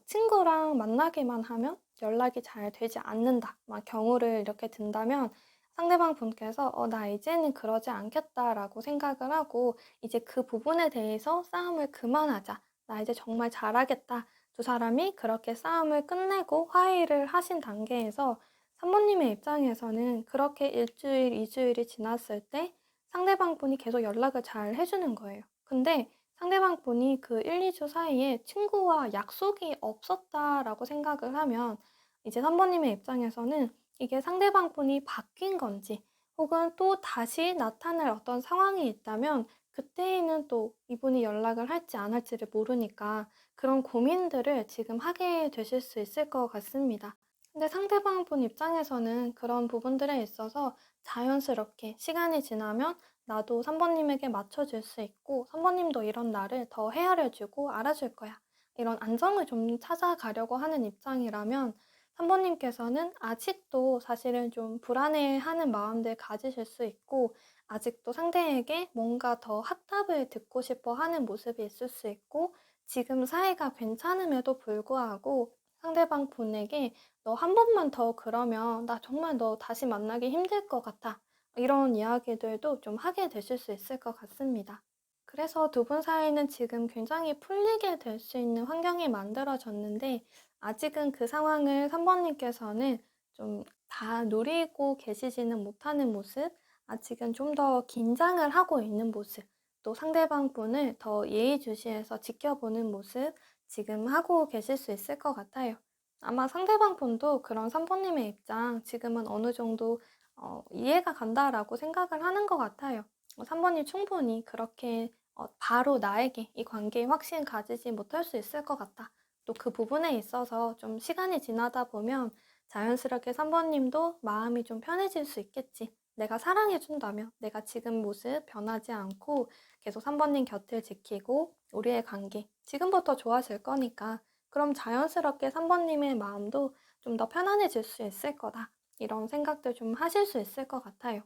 친구랑 만나기만 하면 연락이 잘 되지 않는다, 막 경우를 이렇게 든다면 상대방 분께서 나 이제는 그러지 않겠다라고 생각을 하고 이제 그 부분에 대해서 싸움을 그만하자. 나 이제 정말 잘하겠다. 두 사람이 그렇게 싸움을 끝내고 화해를 하신 단계에서 사모님의 입장에서는 그렇게 일주일, 이주일이 지났을 때 상대방 분이 계속 연락을 잘 해주는 거예요. 근데 상대방 분이 그 1, 2주 사이에 친구와 약속이 없었다라고 생각을 하면 이제 3번님의 입장에서는 이게 상대방 분이 바뀐 건지 혹은 또 다시 나타날 어떤 상황이 있다면 그때에는 또 이분이 연락을 할지 안 할지를 모르니까 그런 고민들을 지금 하게 되실 수 있을 것 같습니다. 근데 상대방 분 입장에서는 그런 부분들에 있어서 자연스럽게 시간이 지나면 나도 3번님에게 맞춰줄 수 있고 3번님도 이런 나를 더 헤아려주고 알아줄 거야. 이런 안정을 좀 찾아가려고 하는 입장이라면 3번님께서는 아직도 사실은 좀 불안해하는 마음들 가지실 수 있고 아직도 상대에게 뭔가 더 확답을 듣고 싶어 하는 모습이 있을 수 있고 지금 사이가 괜찮음에도 불구하고 상대방 분에게 너 한 번만 더 그러면 나 정말 너 다시 만나기 힘들 것 같아. 이런 이야기들도 좀 하게 되실 수 있을 것 같습니다. 그래서 두 분 사이는 지금 굉장히 풀리게 될 수 있는 환경이 만들어졌는데 아직은 그 상황을 3번님께서는 좀 다 누리고 계시지는 못하는 모습, 아직은 좀 더 긴장을 하고 있는 모습, 또 상대방 분을 더 예의주시해서 지켜보는 모습 지금 하고 계실 수 있을 것 같아요. 아마 상대방 분도 그런 3번님의 입장 지금은 어느 정도 이해가 간다라고 생각을 하는 것 같아요. 3번이 충분히 그렇게 바로 나에게 이 관계에 확신 가지지 못할 수 있을 것 같다. 또 그 부분에 있어서 좀 시간이 지나다 보면 자연스럽게 3번님도 마음이 좀 편해질 수 있겠지. 내가 사랑해준다면 내가 지금 모습 변하지 않고 계속 3번님 곁을 지키고 우리의 관계 지금부터 좋아질 거니까 그럼 자연스럽게 3번님의 마음도 좀 더 편안해질 수 있을 거다. 이런 생각들 좀 하실 수 있을 것 같아요.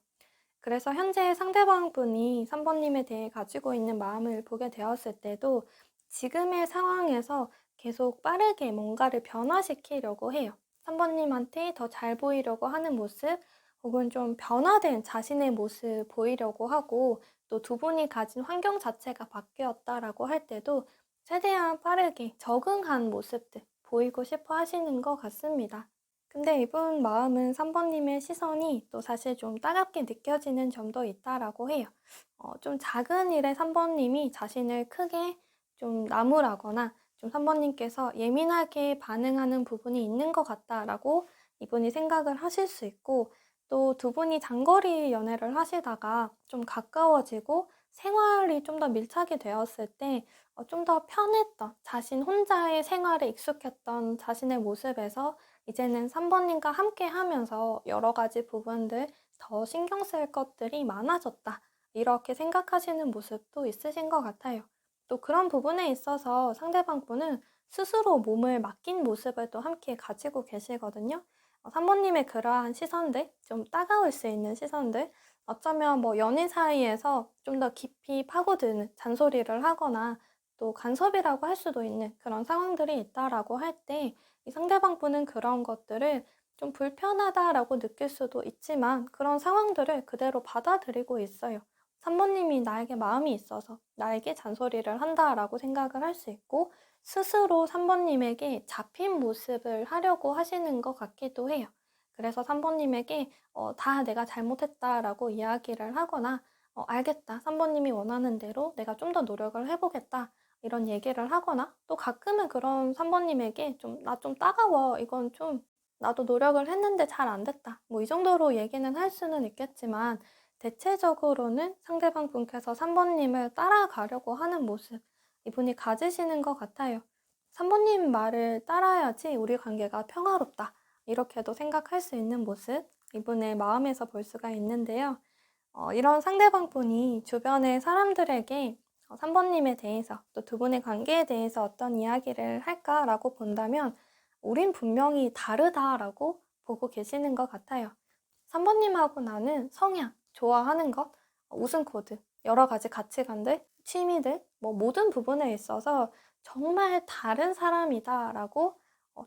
그래서 현재 상대방 분이 3번님에 대해 가지고 있는 마음을 보게 되었을 때도 지금의 상황에서 계속 빠르게 뭔가를 변화시키려고 해요. 3번님한테 더 잘 보이려고 하는 모습, 혹은 좀 변화된 자신의 모습 보이려고 하고, 또 두 분이 가진 환경 자체가 바뀌었다라고 할 때도 최대한 빠르게 적응한 모습들 보이고 싶어 하시는 것 같습니다. 근데 이분 마음은 3번님의 시선이 또 사실 좀 따갑게 느껴지는 점도 있다라고 해요. 좀 작은 일에 3번님이 자신을 크게 좀 나무라거나 좀 3번님께서 예민하게 반응하는 부분이 있는 것 같다라고 이분이 생각을 하실 수 있고 또 두 분이 장거리 연애를 하시다가 좀 가까워지고 생활이 좀 더 밀착이 되었을 때 좀 더 편했던 자신 혼자의 생활에 익숙했던 자신의 모습에서 이제는 3번님과 함께 하면서 여러 가지 부분들 더 신경 쓸 것들이 많아졌다. 이렇게 생각하시는 모습도 있으신 것 같아요. 또 그런 부분에 있어서 상대방 분은 스스로 몸을 맡긴 모습을 또 함께 가지고 계시거든요. 3번님의 그러한 시선들, 좀 따가울 수 있는 시선들, 어쩌면 뭐 연인 사이에서 좀 더 깊이 파고드는 잔소리를 하거나 또 간섭이라고 할 수도 있는 그런 상황들이 있다라고 할 때 이 상대방 분은 그런 것들을 좀 불편하다라고 느낄 수도 있지만 그런 상황들을 그대로 받아들이고 있어요. 3번님이 나에게 마음이 있어서 나에게 잔소리를 한다라고 생각을 할 수 있고, 스스로 3번님에게 잡힌 모습을 하려고 하시는 것 같기도 해요. 그래서 3번님에게 다 내가 잘못했다라고 이야기를 하거나, 알겠다. 3번님이 원하는 대로 내가 좀 더 노력을 해보겠다. 이런 얘기를 하거나, 또 가끔은 그런 3번님에게 나 좀 따가워. 이건 좀 나도 노력을 했는데 잘 안 됐다. 뭐 이 정도로 얘기는 할 수는 있겠지만, 대체적으로는 상대방 분께서 3번님을 따라가려고 하는 모습, 이분이 가지시는 것 같아요. 3번님 말을 따라야지 우리 관계가 평화롭다. 이렇게도 생각할 수 있는 모습, 이분의 마음에서 볼 수가 있는데요. 이런 상대방 분이 주변의 사람들에게 3번님에 대해서 또 두 분의 관계에 대해서 어떤 이야기를 할까라고 본다면 우린 분명히 다르다라고 보고 계시는 것 같아요. 3번님하고 나는 성향, 좋아하는 것, 웃음 코드, 여러 가지 가치관들, 취미들, 뭐 모든 부분에 있어서 정말 다른 사람이다라고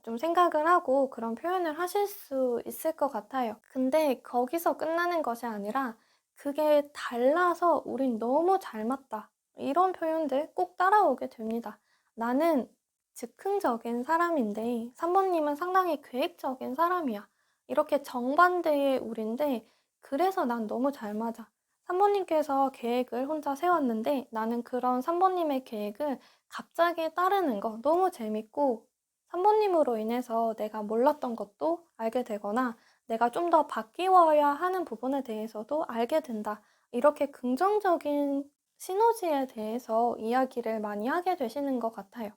좀 생각을 하고 그런 표현을 하실 수 있을 것 같아요. 근데 거기서 끝나는 것이 아니라 그게 달라서 우린 너무 잘 맞다. 이런 표현들 꼭 따라오게 됩니다. 나는 즉흥적인 사람인데 3번님은 상당히 계획적인 사람이야. 이렇게 정반대의 우린데 그래서 난 너무 잘 맞아. 3번님께서 계획을 혼자 세웠는데 나는 그런 3번님의 계획을 갑자기 따르는 거 너무 재밌고 3번님으로 인해서 내가 몰랐던 것도 알게 되거나 내가 좀 더 바뀌어야 하는 부분에 대해서도 알게 된다. 이렇게 긍정적인 시너지에 대해서 이야기를 많이 하게 되시는 것 같아요.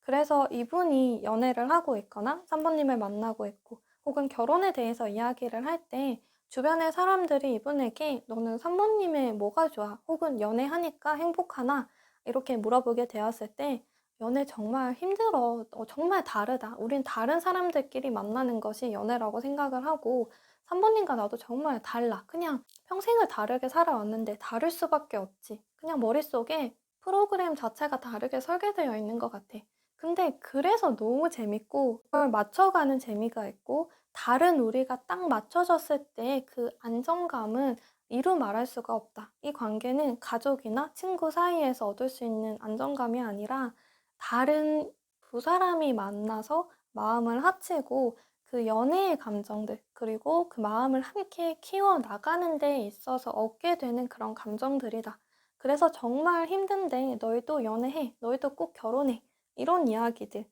그래서 이분이 연애를 하고 있거나 3번님을 만나고 있고 혹은 결혼에 대해서 이야기를 할 때 주변의 사람들이 이분에게 너는 3번님의 뭐가 좋아? 혹은 연애하니까 행복하나? 이렇게 물어보게 되었을 때 연애 정말 힘들어. 정말 다르다. 우린 다른 사람들끼리 만나는 것이 연애라고 생각을 하고 3번님과 나도 정말 달라. 그냥 평생을 다르게 살아왔는데 다를 수밖에 없지. 그냥 머릿속에 프로그램 자체가 다르게 설계되어 있는 것 같아. 근데 그래서 너무 재밌고 그걸 맞춰가는 재미가 있고 다른 우리가 딱 맞춰졌을 때 그 안정감은 이루 말할 수가 없다. 이 관계는 가족이나 친구 사이에서 얻을 수 있는 안정감이 아니라 다른 두 사람이 만나서 마음을 합치고 그 연애의 감정들 그리고 그 마음을 함께 키워나가는 데 있어서 얻게 되는 그런 감정들이다. 그래서 정말 힘든데 너희도 연애해. 너희도 꼭 결혼해. 이런 이야기들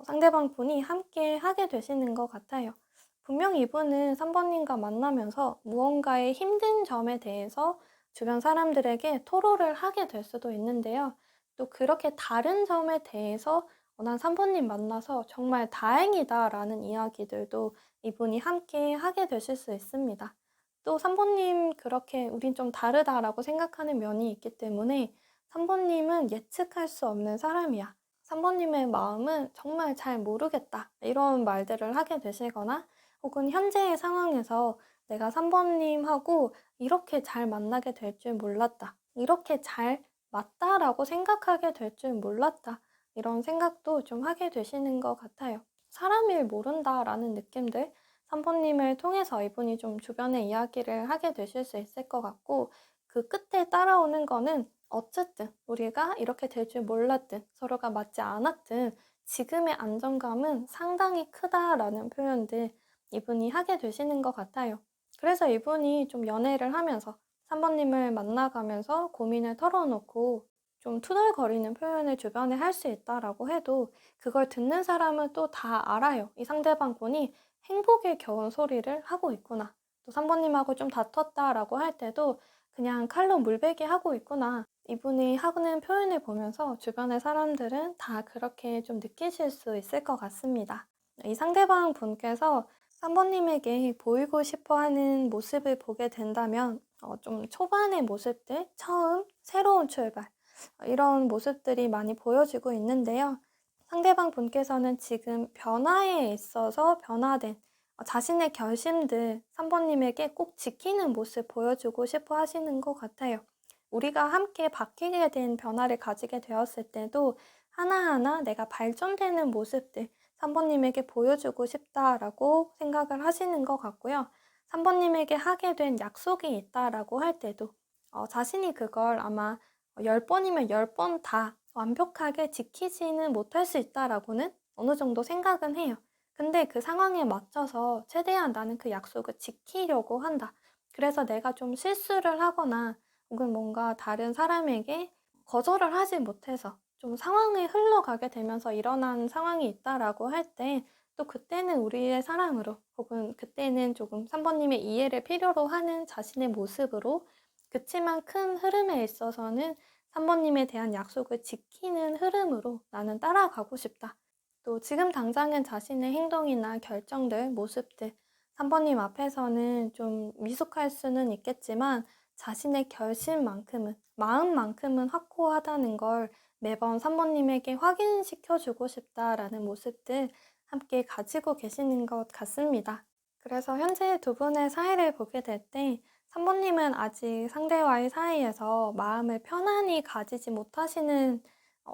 상대방 분이 함께 하게 되시는 것 같아요. 분명 이분은 3번님과 만나면서 무언가의 힘든 점에 대해서 주변 사람들에게 토로를 하게 될 수도 있는데요. 또 그렇게 다른 점에 대해서 난 3번님 만나서 정말 다행이다라는 이야기들도 이분이 함께 하게 되실 수 있습니다. 또 3번님 그렇게 우린 좀 다르다라고 생각하는 면이 있기 때문에 3번님은 예측할 수 없는 사람이야. 3번님의 마음은 정말 잘 모르겠다. 이런 말들을 하게 되시거나 혹은 현재의 상황에서 내가 3번님하고 이렇게 잘 만나게 될 줄 몰랐다. 이렇게 잘 맞다라고 생각하게 될 줄 몰랐다. 이런 생각도 좀 하게 되시는 것 같아요. 사람일 모른다라는 느낌들, 3번님을 통해서 이분이 좀 주변에 이야기를 하게 되실 수 있을 것 같고, 그 끝에 따라오는 거는 어쨌든 우리가 이렇게 될 줄 몰랐든 서로가 맞지 않았든 지금의 안정감은 상당히 크다라는 표현들 이분이 하게 되시는 것 같아요. 그래서 이분이 좀 연애를 하면서 3번님을 만나가면서 고민을 털어놓고 좀 투덜거리는 표현을 주변에 할 수 있다라고 해도 그걸 듣는 사람은 또 다 알아요. 이 상대방 분이 행복에 겨운 소리를 하고 있구나. 또 3번님하고 좀 다퉜다라고 할 때도 그냥 칼로 물베기 하고 있구나. 이분이 하는 표현을 보면서 주변의 사람들은 다 그렇게 좀 느끼실 수 있을 것 같습니다. 이 상대방 분께서 3번님에게 보이고 싶어 하는 모습을 보게 된다면 좀 초반의 모습들, 처음, 새로운 출발 이런 모습들이 많이 보여지고 있는데요. 상대방 분께서는 지금 변화에 있어서 변화된 자신의 결심들 3번님에게 꼭 지키는 모습 보여주고 싶어 하시는 것 같아요. 우리가 함께 바뀌게 된 변화를 가지게 되었을 때도 하나하나 내가 발전되는 모습들 3번님에게 보여주고 싶다라고 생각을 하시는 것 같고요. 3번님에게 하게 된 약속이 있다라고 할 때도 자신이 그걸 아마 10번이면 10번 다 완벽하게 지키지는 못할 수 있다라고는 어느 정도 생각은 해요. 근데 그 상황에 맞춰서 최대한 나는 그 약속을 지키려고 한다. 그래서 내가 좀 실수를 하거나 혹은 뭔가 다른 사람에게 거절을 하지 못해서 좀 상황이 흘러가게 되면서 일어난 상황이 있다라고 할 때 또 그때는 우리의 사랑으로 혹은 그때는 조금 3번님의 이해를 필요로 하는 자신의 모습으로 그치만 큰 흐름에 있어서는 3번님에 대한 약속을 지키는 흐름으로 나는 따라가고 싶다. 또 지금 당장은 자신의 행동이나 결정들, 모습들, 3번님 앞에서는 좀 미숙할 수는 있겠지만 자신의 결심만큼은, 마음만큼은 확고하다는 걸 매번 3번님에게 확인시켜주고 싶다라는 모습들 함께 가지고 계시는 것 같습니다. 그래서 현재 두 분의 사이를 보게 될 때 3번님은 아직 상대와의 사이에서 마음을 편안히 가지지 못하시는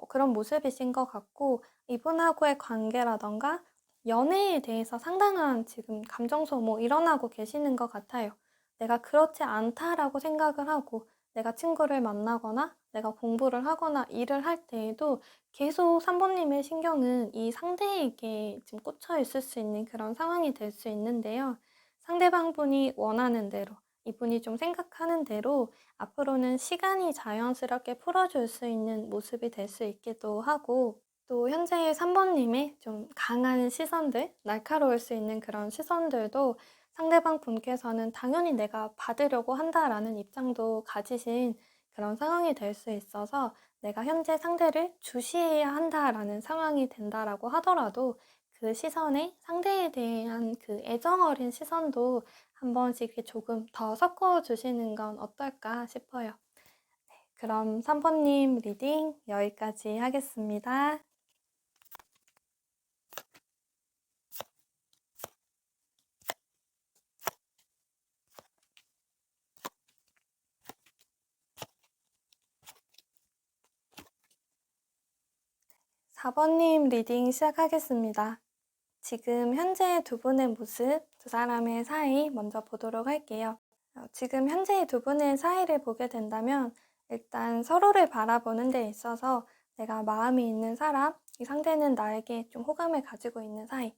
그런 모습이신 것 같고 이분하고의 관계라던가 연애에 대해서 상당한 지금 감정 소모 일어나고 계시는 것 같아요. 내가 그렇지 않다라고 생각을 하고 내가 친구를 만나거나 내가 공부를 하거나 일을 할 때에도 계속 3번님의 신경은 이 상대에게 지금 꽂혀 있을 수 있는 그런 상황이 될 수 있는데요. 상대방 분이 원하는 대로, 이분이 좀 생각하는 대로 앞으로는 시간이 자연스럽게 풀어줄 수 있는 모습이 될 수 있기도 하고, 또 현재의 3번님의 좀 강한 시선들, 날카로울 수 있는 그런 시선들도 상대방 분께서는 당연히 내가 받으려고 한다라는 입장도 가지신 그런 상황이 될 수 있어서 내가 현재 상대를 주시해야 한다라는 상황이 된다라고 하더라도 그 시선에 상대에 대한 그 애정 어린 시선도 한 번씩 이렇게 조금 더 섞어주시는 건 어떨까 싶어요. 그럼 3번님 리딩 여기까지 하겠습니다. 4번님 리딩 시작하겠습니다. 지금 현재 두 분의 모습, 두 사람의 사이 먼저 보도록 할게요. 지금 현재 두 분의 사이를 보게 된다면 일단 서로를 바라보는 데 있어서 내가 마음이 있는 사람, 이 상대는 나에게 좀 호감을 가지고 있는 사이,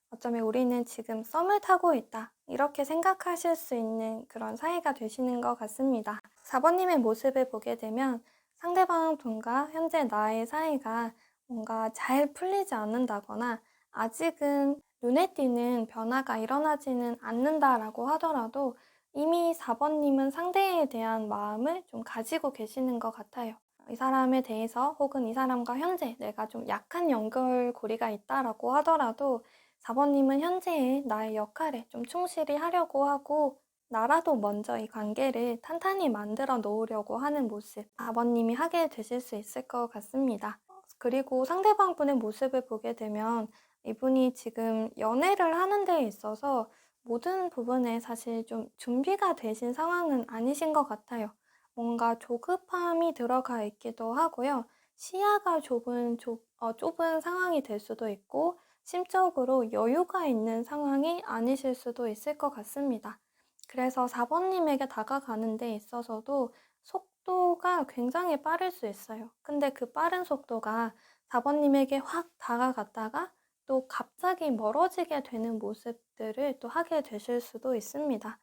어쩌면 우리는 지금 썸을 타고 있다. 이렇게 생각하실 수 있는 그런 사이가 되시는 것 같습니다. 4번님의 모습을 보게 되면 상대방 분과 현재 나의 사이가 뭔가 잘 풀리지 않는다거나 아직은 눈에 띄는 변화가 일어나지는 않는다라고 하더라도 이미 4번님은 상대에 대한 마음을 좀 가지고 계시는 것 같아요. 이 사람에 대해서 혹은 이 사람과 현재 내가 좀 약한 연결고리가 있다라고 하더라도 4번님은 현재의 나의 역할에 좀 충실히 하려고 하고 나라도 먼저 이 관계를 탄탄히 만들어 놓으려고 하는 모습 4번님이 하게 되실 수 있을 것 같습니다. 그리고 상대방 분의 모습을 보게 되면 이분이 지금 연애를 하는 데 있어서 모든 부분에 사실 좀 준비가 되신 상황은 아니신 것 같아요. 뭔가 조급함이 들어가 있기도 하고요. 시야가 좁은 상황이 될 수도 있고 심적으로 여유가 있는 상황이 아니실 수도 있을 것 같습니다. 그래서 4번님에게 다가가는 데 있어서도 속도가 굉장히 빠를 수 있어요. 근데 그 빠른 속도가 4번님에게 확 다가갔다가 또 갑자기 멀어지게 되는 모습들을 또 하게 되실 수도 있습니다.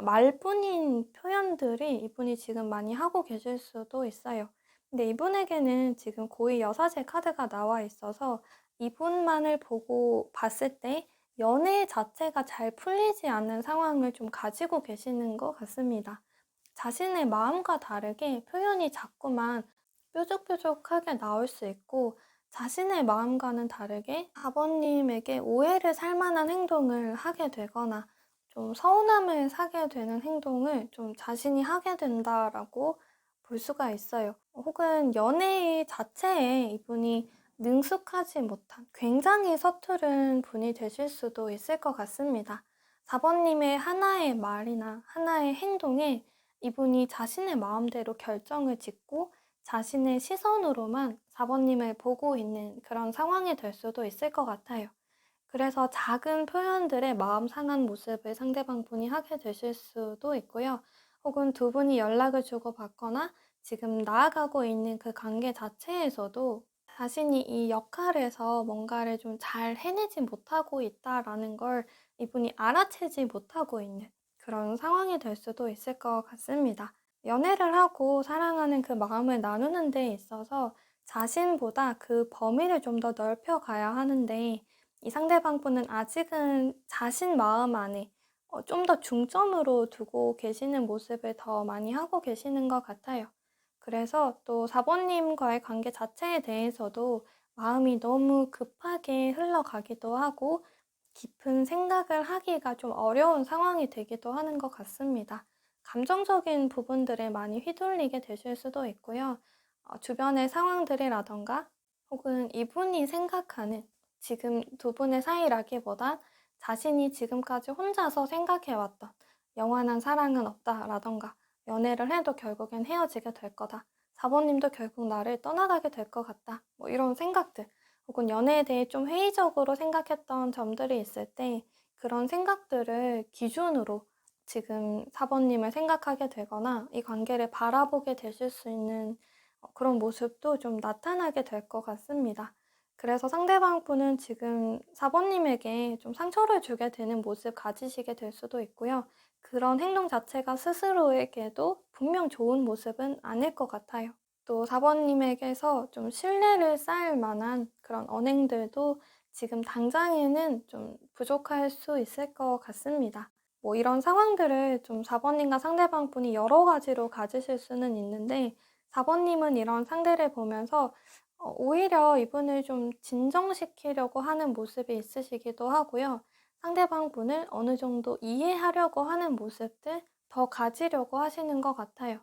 말뿐인 표현들이 이분이 지금 많이 하고 계실 수도 있어요. 근데 이분에게는 지금 고위 여사제 카드가 나와 있어서 이분만을 보고 봤을 때 연애 자체가 잘 풀리지 않는 상황을 좀 가지고 계시는 것 같습니다. 자신의 마음과 다르게 표현이 자꾸만 뾰족뾰족하게 나올 수 있고 자신의 마음과는 다르게 아버님에게 오해를 살 만한 행동을 하게 되거나 좀 서운함을 사게 되는 행동을 좀 자신이 하게 된다라고 볼 수가 있어요. 혹은 연애 자체에 이분이 능숙하지 못한 굉장히 서투른 분이 되실 수도 있을 것 같습니다. 4번님의 하나의 말이나 하나의 행동에 이분이 자신의 마음대로 결정을 짓고 자신의 시선으로만 4번님을 보고 있는 그런 상황이 될 수도 있을 것 같아요. 그래서 작은 표현들의 마음 상한 모습을 상대방 분이 하게 되실 수도 있고요. 혹은 두 분이 연락을 주고받거나 지금 나아가고 있는 그 관계 자체에서도 자신이 이 역할에서 뭔가를 좀 잘 해내지 못하고 있다라는 걸 이분이 알아채지 못하고 있는 그런 상황이 될 수도 있을 것 같습니다. 연애를 하고 사랑하는 그 마음을 나누는 데 있어서 자신보다 그 범위를 좀 더 넓혀 가야 하는데 이 상대방 분은 아직은 자신 마음 안에 좀 더 중점으로 두고 계시는 모습을 더 많이 하고 계시는 것 같아요. 그래서 또 사모님과의 관계 자체에 대해서도 마음이 너무 급하게 흘러가기도 하고 깊은 생각을 하기가 좀 어려운 상황이 되기도 하는 것 같습니다. 감정적인 부분들에 많이 휘둘리게 되실 수도 있고요. 주변의 상황들이라던가 혹은 이분이 생각하는 지금 두 분의 사이라기보단 자신이 지금까지 혼자서 생각해왔던 영원한 사랑은 없다라던가 연애를 해도 결국엔 헤어지게 될 거다. 사모님도 결국 나를 떠나가게 될 것 같다. 뭐 이런 생각들. 혹은 연애에 대해 좀 회의적으로 생각했던 점들이 있을 때 그런 생각들을 기준으로 지금 사모님을 생각하게 되거나 이 관계를 바라보게 되실 수 있는 그런 모습도 좀 나타나게 될 것 같습니다. 그래서 상대방 분은 지금 사모님에게 좀 상처를 주게 되는 모습 가지시게 될 수도 있고요. 그런 행동 자체가 스스로에게도 분명 좋은 모습은 아닐 것 같아요. 또 사모님에게서 좀 신뢰를 쌓을 만한 그런 언행들도 지금 당장에는 좀 부족할 수 있을 것 같습니다. 뭐 이런 상황들을 좀 사모님과 상대방 분이 여러 가지로 가지실 수는 있는데 사모님은 이런 상대를 보면서 오히려 이분을 좀 진정시키려고 하는 모습이 있으시기도 하고요. 상대방 분을 어느 정도 이해하려고 하는 모습들 더 가지려고 하시는 것 같아요.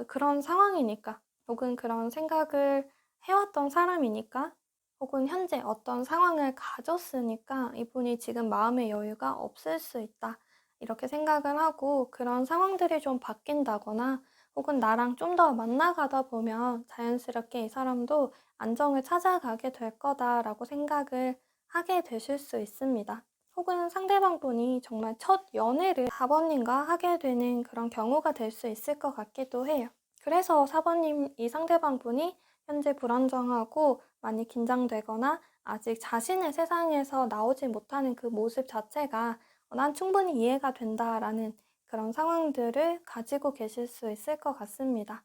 그런 상황이니까, 혹은 그런 생각을 해왔던 사람이니까, 혹은 현재 어떤 상황을 가졌으니까 이분이 지금 마음의 여유가 없을 수 있다. 이렇게 생각을 하고 그런 상황들이 좀 바뀐다거나 혹은 나랑 좀 더 만나가다 보면 자연스럽게 이 사람도 안정을 찾아가게 될 거다라고 생각을 하게 되실 수 있습니다. 혹은 상대방 분이 정말 첫 연애를 사번님과 하게 되는 그런 경우가 될 수 있을 것 같기도 해요. 그래서 사번님, 이 상대방 분이 현재 불안정하고 많이 긴장되거나 아직 자신의 세상에서 나오지 못하는 그 모습 자체가 난 충분히 이해가 된다라는 그런 상황들을 가지고 계실 수 있을 것 같습니다.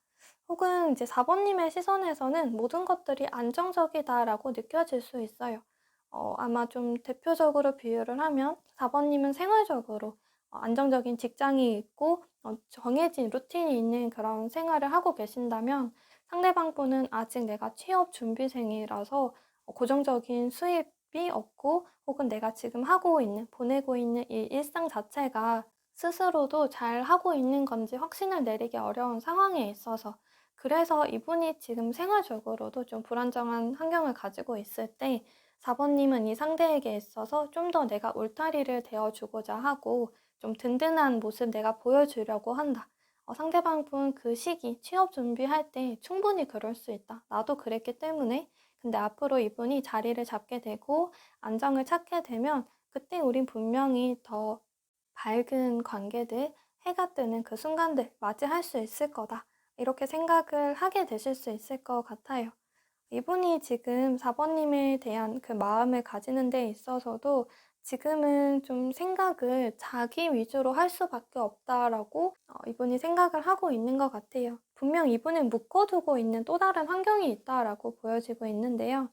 혹은 이제 4번님의 시선에서는 모든 것들이 안정적이다라고 느껴질 수 있어요. 아마 좀 대표적으로 비유를 하면 4번님은 생활적으로 안정적인 직장이 있고 정해진 루틴이 있는 그런 생활을 하고 계신다면 상대방 분은 아직 내가 취업 준비생이라서 고정적인 수입이 없고 혹은 내가 지금 하고 있는, 보내고 있는 이 일상 자체가 스스로도 잘 하고 있는 건지 확신을 내리기 어려운 상황에 있어서 그래서 이분이 지금 생활적으로도 좀 불안정한 환경을 가지고 있을 때 4번님은 이 상대에게 있어서 좀 더 내가 울타리를 되어주고자 하고 좀 든든한 모습 내가 보여주려고 한다. 상대방 분 그 시기, 취업 준비할 때 충분히 그럴 수 있다. 나도 그랬기 때문에. 근데 앞으로 이분이 자리를 잡게 되고 안정을 찾게 되면 그때 우린 분명히 더 밝은 관계들, 해가 뜨는 그 순간들 맞이할 수 있을 거다. 이렇게 생각을 하게 되실 수 있을 것 같아요. 이분이 지금 4번님에 대한 그 마음을 가지는 데 있어서도 지금은 좀 생각을 자기 위주로 할 수밖에 없다라고 이분이 생각을 하고 있는 것 같아요. 분명 이분을 묶어두고 있는 또 다른 환경이 있다라고 보여지고 있는데요.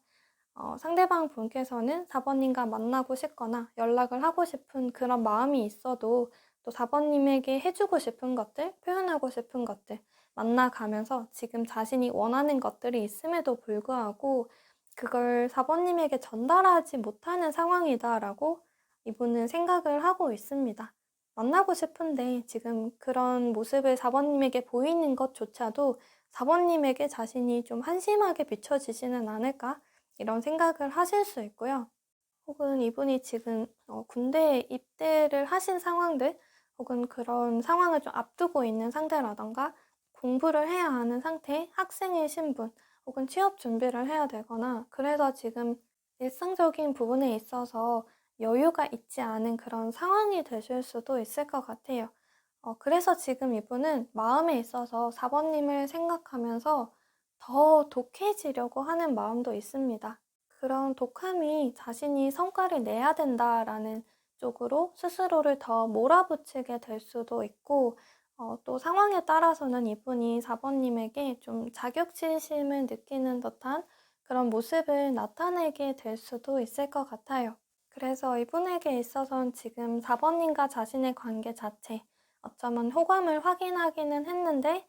상대방 분께서는 4번님과 만나고 싶거나 연락을 하고 싶은 그런 마음이 있어도 또 4번님에게 해주고 싶은 것들, 표현하고 싶은 것들, 만나가면서 지금 자신이 원하는 것들이 있음에도 불구하고 그걸 4번님에게 전달하지 못하는 상황이다라고 이분은 생각을 하고 있습니다. 만나고 싶은데 지금 그런 모습을 4번님에게 보이는 것조차도 4번님에게 자신이 좀 한심하게 비춰지지는 않을까? 이런 생각을 하실 수 있고요. 혹은 이분이 지금 군대에 입대를 하신 상황들 혹은 그런 상황을 좀 앞두고 있는 상태라던가 공부를 해야 하는 상태, 학생의 신분 혹은 취업 준비를 해야 되거나 그래서 지금 일상적인 부분에 있어서 여유가 있지 않은 그런 상황이 되실 수도 있을 것 같아요. 그래서 지금 이분은 마음에 있어서 4번님을 생각하면서 더 독해지려고 하는 마음도 있습니다. 그런 독함이 자신이 성과를 내야 된다라는 쪽으로 스스로를 더 몰아붙이게 될 수도 있고, 또 상황에 따라서는 이분이 4번님에게 좀 자격지심을 느끼는 듯한 그런 모습을 나타내게 될 수도 있을 것 같아요. 그래서 이분에게 있어서는 지금 4번님과 자신의 관계 자체, 어쩌면 호감을 확인하기는 했는데,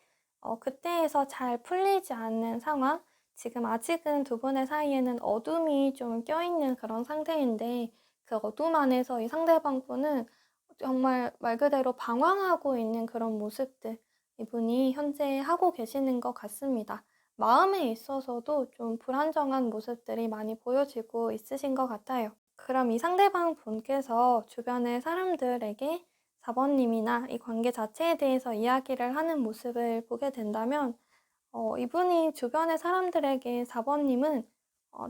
그때에서 잘 풀리지 않는 상황, 지금 아직은 두 분의 사이에는 어둠이 좀 껴있는 그런 상태인데, 그 어둠 안에서 이 상대방 분은 정말 말 그대로 방황하고 있는 그런 모습들, 이분이 현재 하고 계시는 것 같습니다. 마음에 있어서도 좀 불안정한 모습들이 많이 보여지고 있으신 것 같아요. 그럼 이 상대방 분께서 주변의 사람들에게 4번님이나 이 관계 자체에 대해서 이야기를 하는 모습을 보게 된다면, 이분이 주변의 사람들에게 4번님은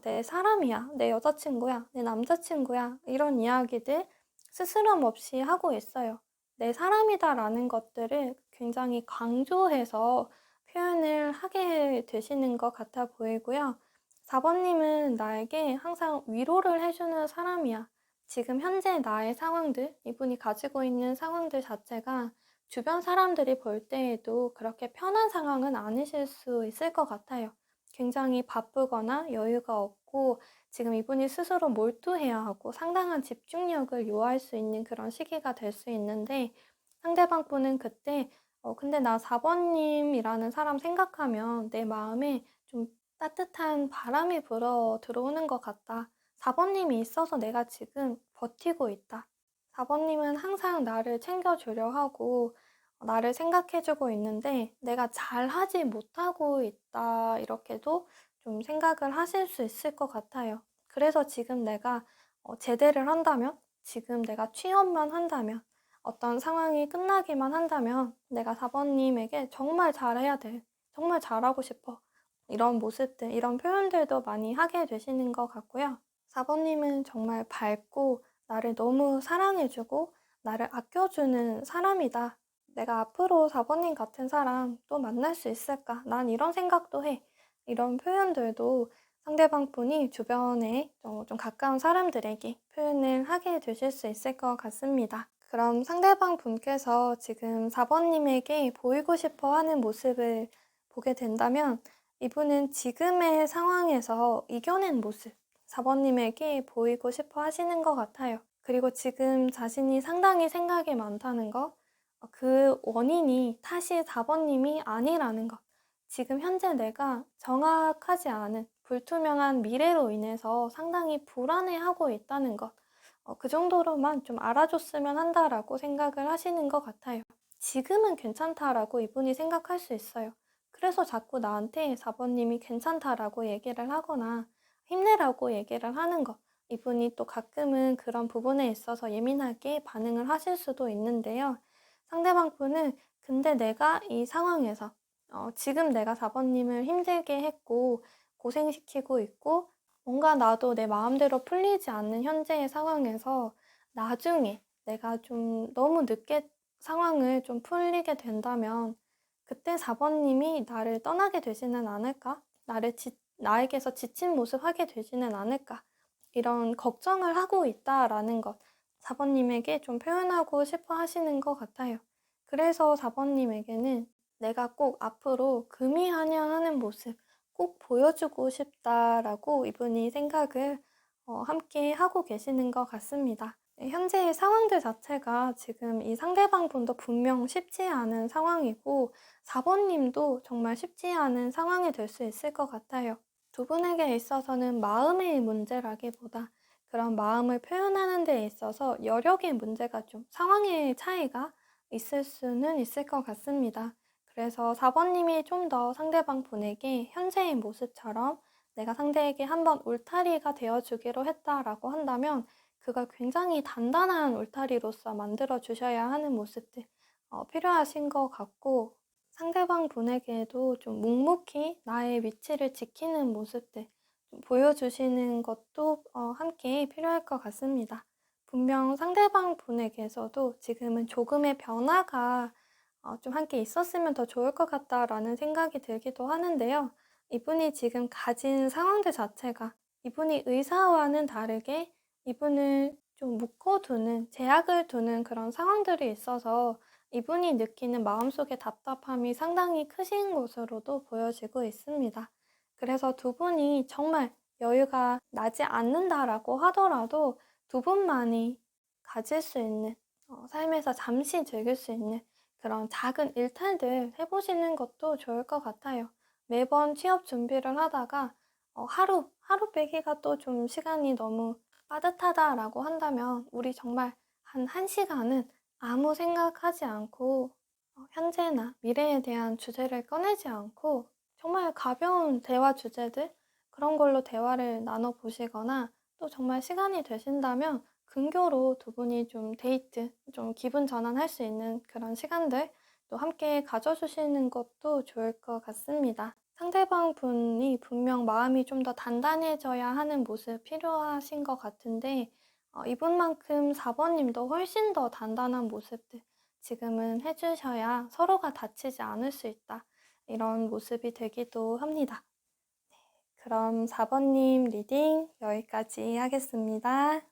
내 사람이야, 내 여자친구야, 내 남자친구야, 이런 이야기들 스스럼 없이 하고 있어요. 내 사람이다라는 것들을 굉장히 강조해서 표현을 하게 되시는 것 같아 보이고요. 4번님은 나에게 항상 위로를 해주는 사람이야. 지금 현재 나의 상황들, 이분이 가지고 있는 상황들 자체가 주변 사람들이 볼 때에도 그렇게 편한 상황은 아니실 수 있을 것 같아요. 굉장히 바쁘거나 여유가 없고 지금 이분이 스스로 몰두해야 하고 상당한 집중력을 요할 수 있는 그런 시기가 될 수 있는데, 상대방 분은 그때 근데 나 4번님이라는 사람 생각하면 내 마음에 좀 따뜻한 바람이 불어 들어오는 것 같다. 4번님이 있어서 내가 지금 버티고 있다. 4번님은 항상 나를 챙겨주려 하고 나를 생각해주고 있는데 내가 잘하지 못하고 있다. 이렇게도 좀 생각을 하실 수 있을 것 같아요. 그래서 지금 내가 제대를 한다면, 지금 내가 취업만 한다면, 어떤 상황이 끝나기만 한다면 내가 4번님에게 정말 잘해야 돼. 정말 잘하고 싶어. 이런 모습들, 이런 표현들도 많이 하게 되시는 것 같고요. 4번님은 정말 밝고 나를 너무 사랑해주고 나를 아껴주는 사람이다. 내가 앞으로 4번님 같은 사람 또 만날 수 있을까? 난 이런 생각도 해. 이런 표현들도 상대방 분이 주변에 좀 가까운 사람들에게 표현을 하게 되실 수 있을 것 같습니다. 그럼 상대방 분께서 지금 4번님에게 보이고 싶어 하는 모습을 보게 된다면 이분은 지금의 상황에서 이겨낸 모습, 4번님에게 보이고 싶어 하시는 것 같아요. 그리고 지금 자신이 상당히 생각이 많다는 것, 그 원인이 타시 4번님이 아니라는 것, 지금 현재 내가 정확하지 않은 불투명한 미래로 인해서 상당히 불안해하고 있다는 것, 그 정도로만 좀 알아줬으면 한다라고 생각을 하시는 것 같아요. 지금은 괜찮다라고 이분이 생각할 수 있어요. 그래서 자꾸 나한테 4번님이 괜찮다라고 얘기를 하거나 힘내라고 얘기를 하는 것. 이분이 또 가끔은 그런 부분에 있어서 예민하게 반응을 하실 수도 있는데요. 상대방 분은 근데 내가 이 상황에서 지금 내가 4번님을 힘들게 했고 고생시키고 있고 뭔가 나도 내 마음대로 풀리지 않는 현재의 상황에서 나중에 내가 좀 너무 늦게 상황을 좀 풀리게 된다면 그때 4번님이 나를 떠나게 되지는 않을까? 나에게서 지친 모습 하게 되지는 않을까? 이런 걱정을 하고 있다라는 것, 4번님에게 좀 표현하고 싶어 하시는 것 같아요. 그래서 4번님에게는 내가 꼭 앞으로 금이환영하는 모습 꼭 보여주고 싶다라고 이분이 생각을 함께 하고 계시는 것 같습니다. 네, 현재의 상황들 자체가 지금 이 상대방 분도 분명 쉽지 않은 상황이고 4번님도 정말 쉽지 않은 상황이 될 수 있을 것 같아요. 두 분에게 있어서는 마음의 문제라기보다 그런 마음을 표현하는 데 있어서 여력의 문제가 좀 상황의 차이가 있을 수는 있을 것 같습니다. 그래서 4번님이 좀 더 상대방 분에게 현재의 모습처럼 내가 상대에게 한번 울타리가 되어주기로 했다라고 한다면 그걸 굉장히 단단한 울타리로서 만들어 주셔야 하는 모습들 필요하신 것 같고 상대방 분에게도 좀 묵묵히 나의 위치를 지키는 모습들 좀 보여주시는 것도 함께 필요할 것 같습니다. 분명 상대방 분에게서도 지금은 조금의 변화가 좀 함께 있었으면 더 좋을 것 같다라는 생각이 들기도 하는데요. 이분이 지금 가진 상황들 자체가 이분이 의사와는 다르게 이분을 좀 묶어두는, 제약을 두는 그런 상황들이 있어서 이분이 느끼는 마음속의 답답함이 상당히 크신 것으로도 보여지고 있습니다. 그래서 두 분이 정말 여유가 나지 않는다라고 하더라도 두 분만이 가질 수 있는, 삶에서 잠시 즐길 수 있는 그런 작은 일탈들 해보시는 것도 좋을 것 같아요. 매번 취업 준비를 하다가 하루 빼기가 또 좀 시간이 너무 빠듯하다라고 한다면 우리 정말 한 1시간은 아무 생각하지 않고 현재나 미래에 대한 주제를 꺼내지 않고 정말 가벼운 대화 주제들 그런 걸로 대화를 나눠 보시거나 또 정말 시간이 되신다면 근교로 두 분이 좀 데이트, 좀 기분 전환할 수 있는 그런 시간들 또 함께 가져주시는 것도 좋을 것 같습니다. 상대방 분이 분명 마음이 좀 더 단단해져야 하는 모습 필요하신 것 같은데 이분만큼 4번 님도 훨씬 더 단단한 모습들 지금은 해주셔야 서로가 다치지 않을 수 있다. 이런 모습이 되기도 합니다. 그럼 4번 님 리딩 여기까지 하겠습니다.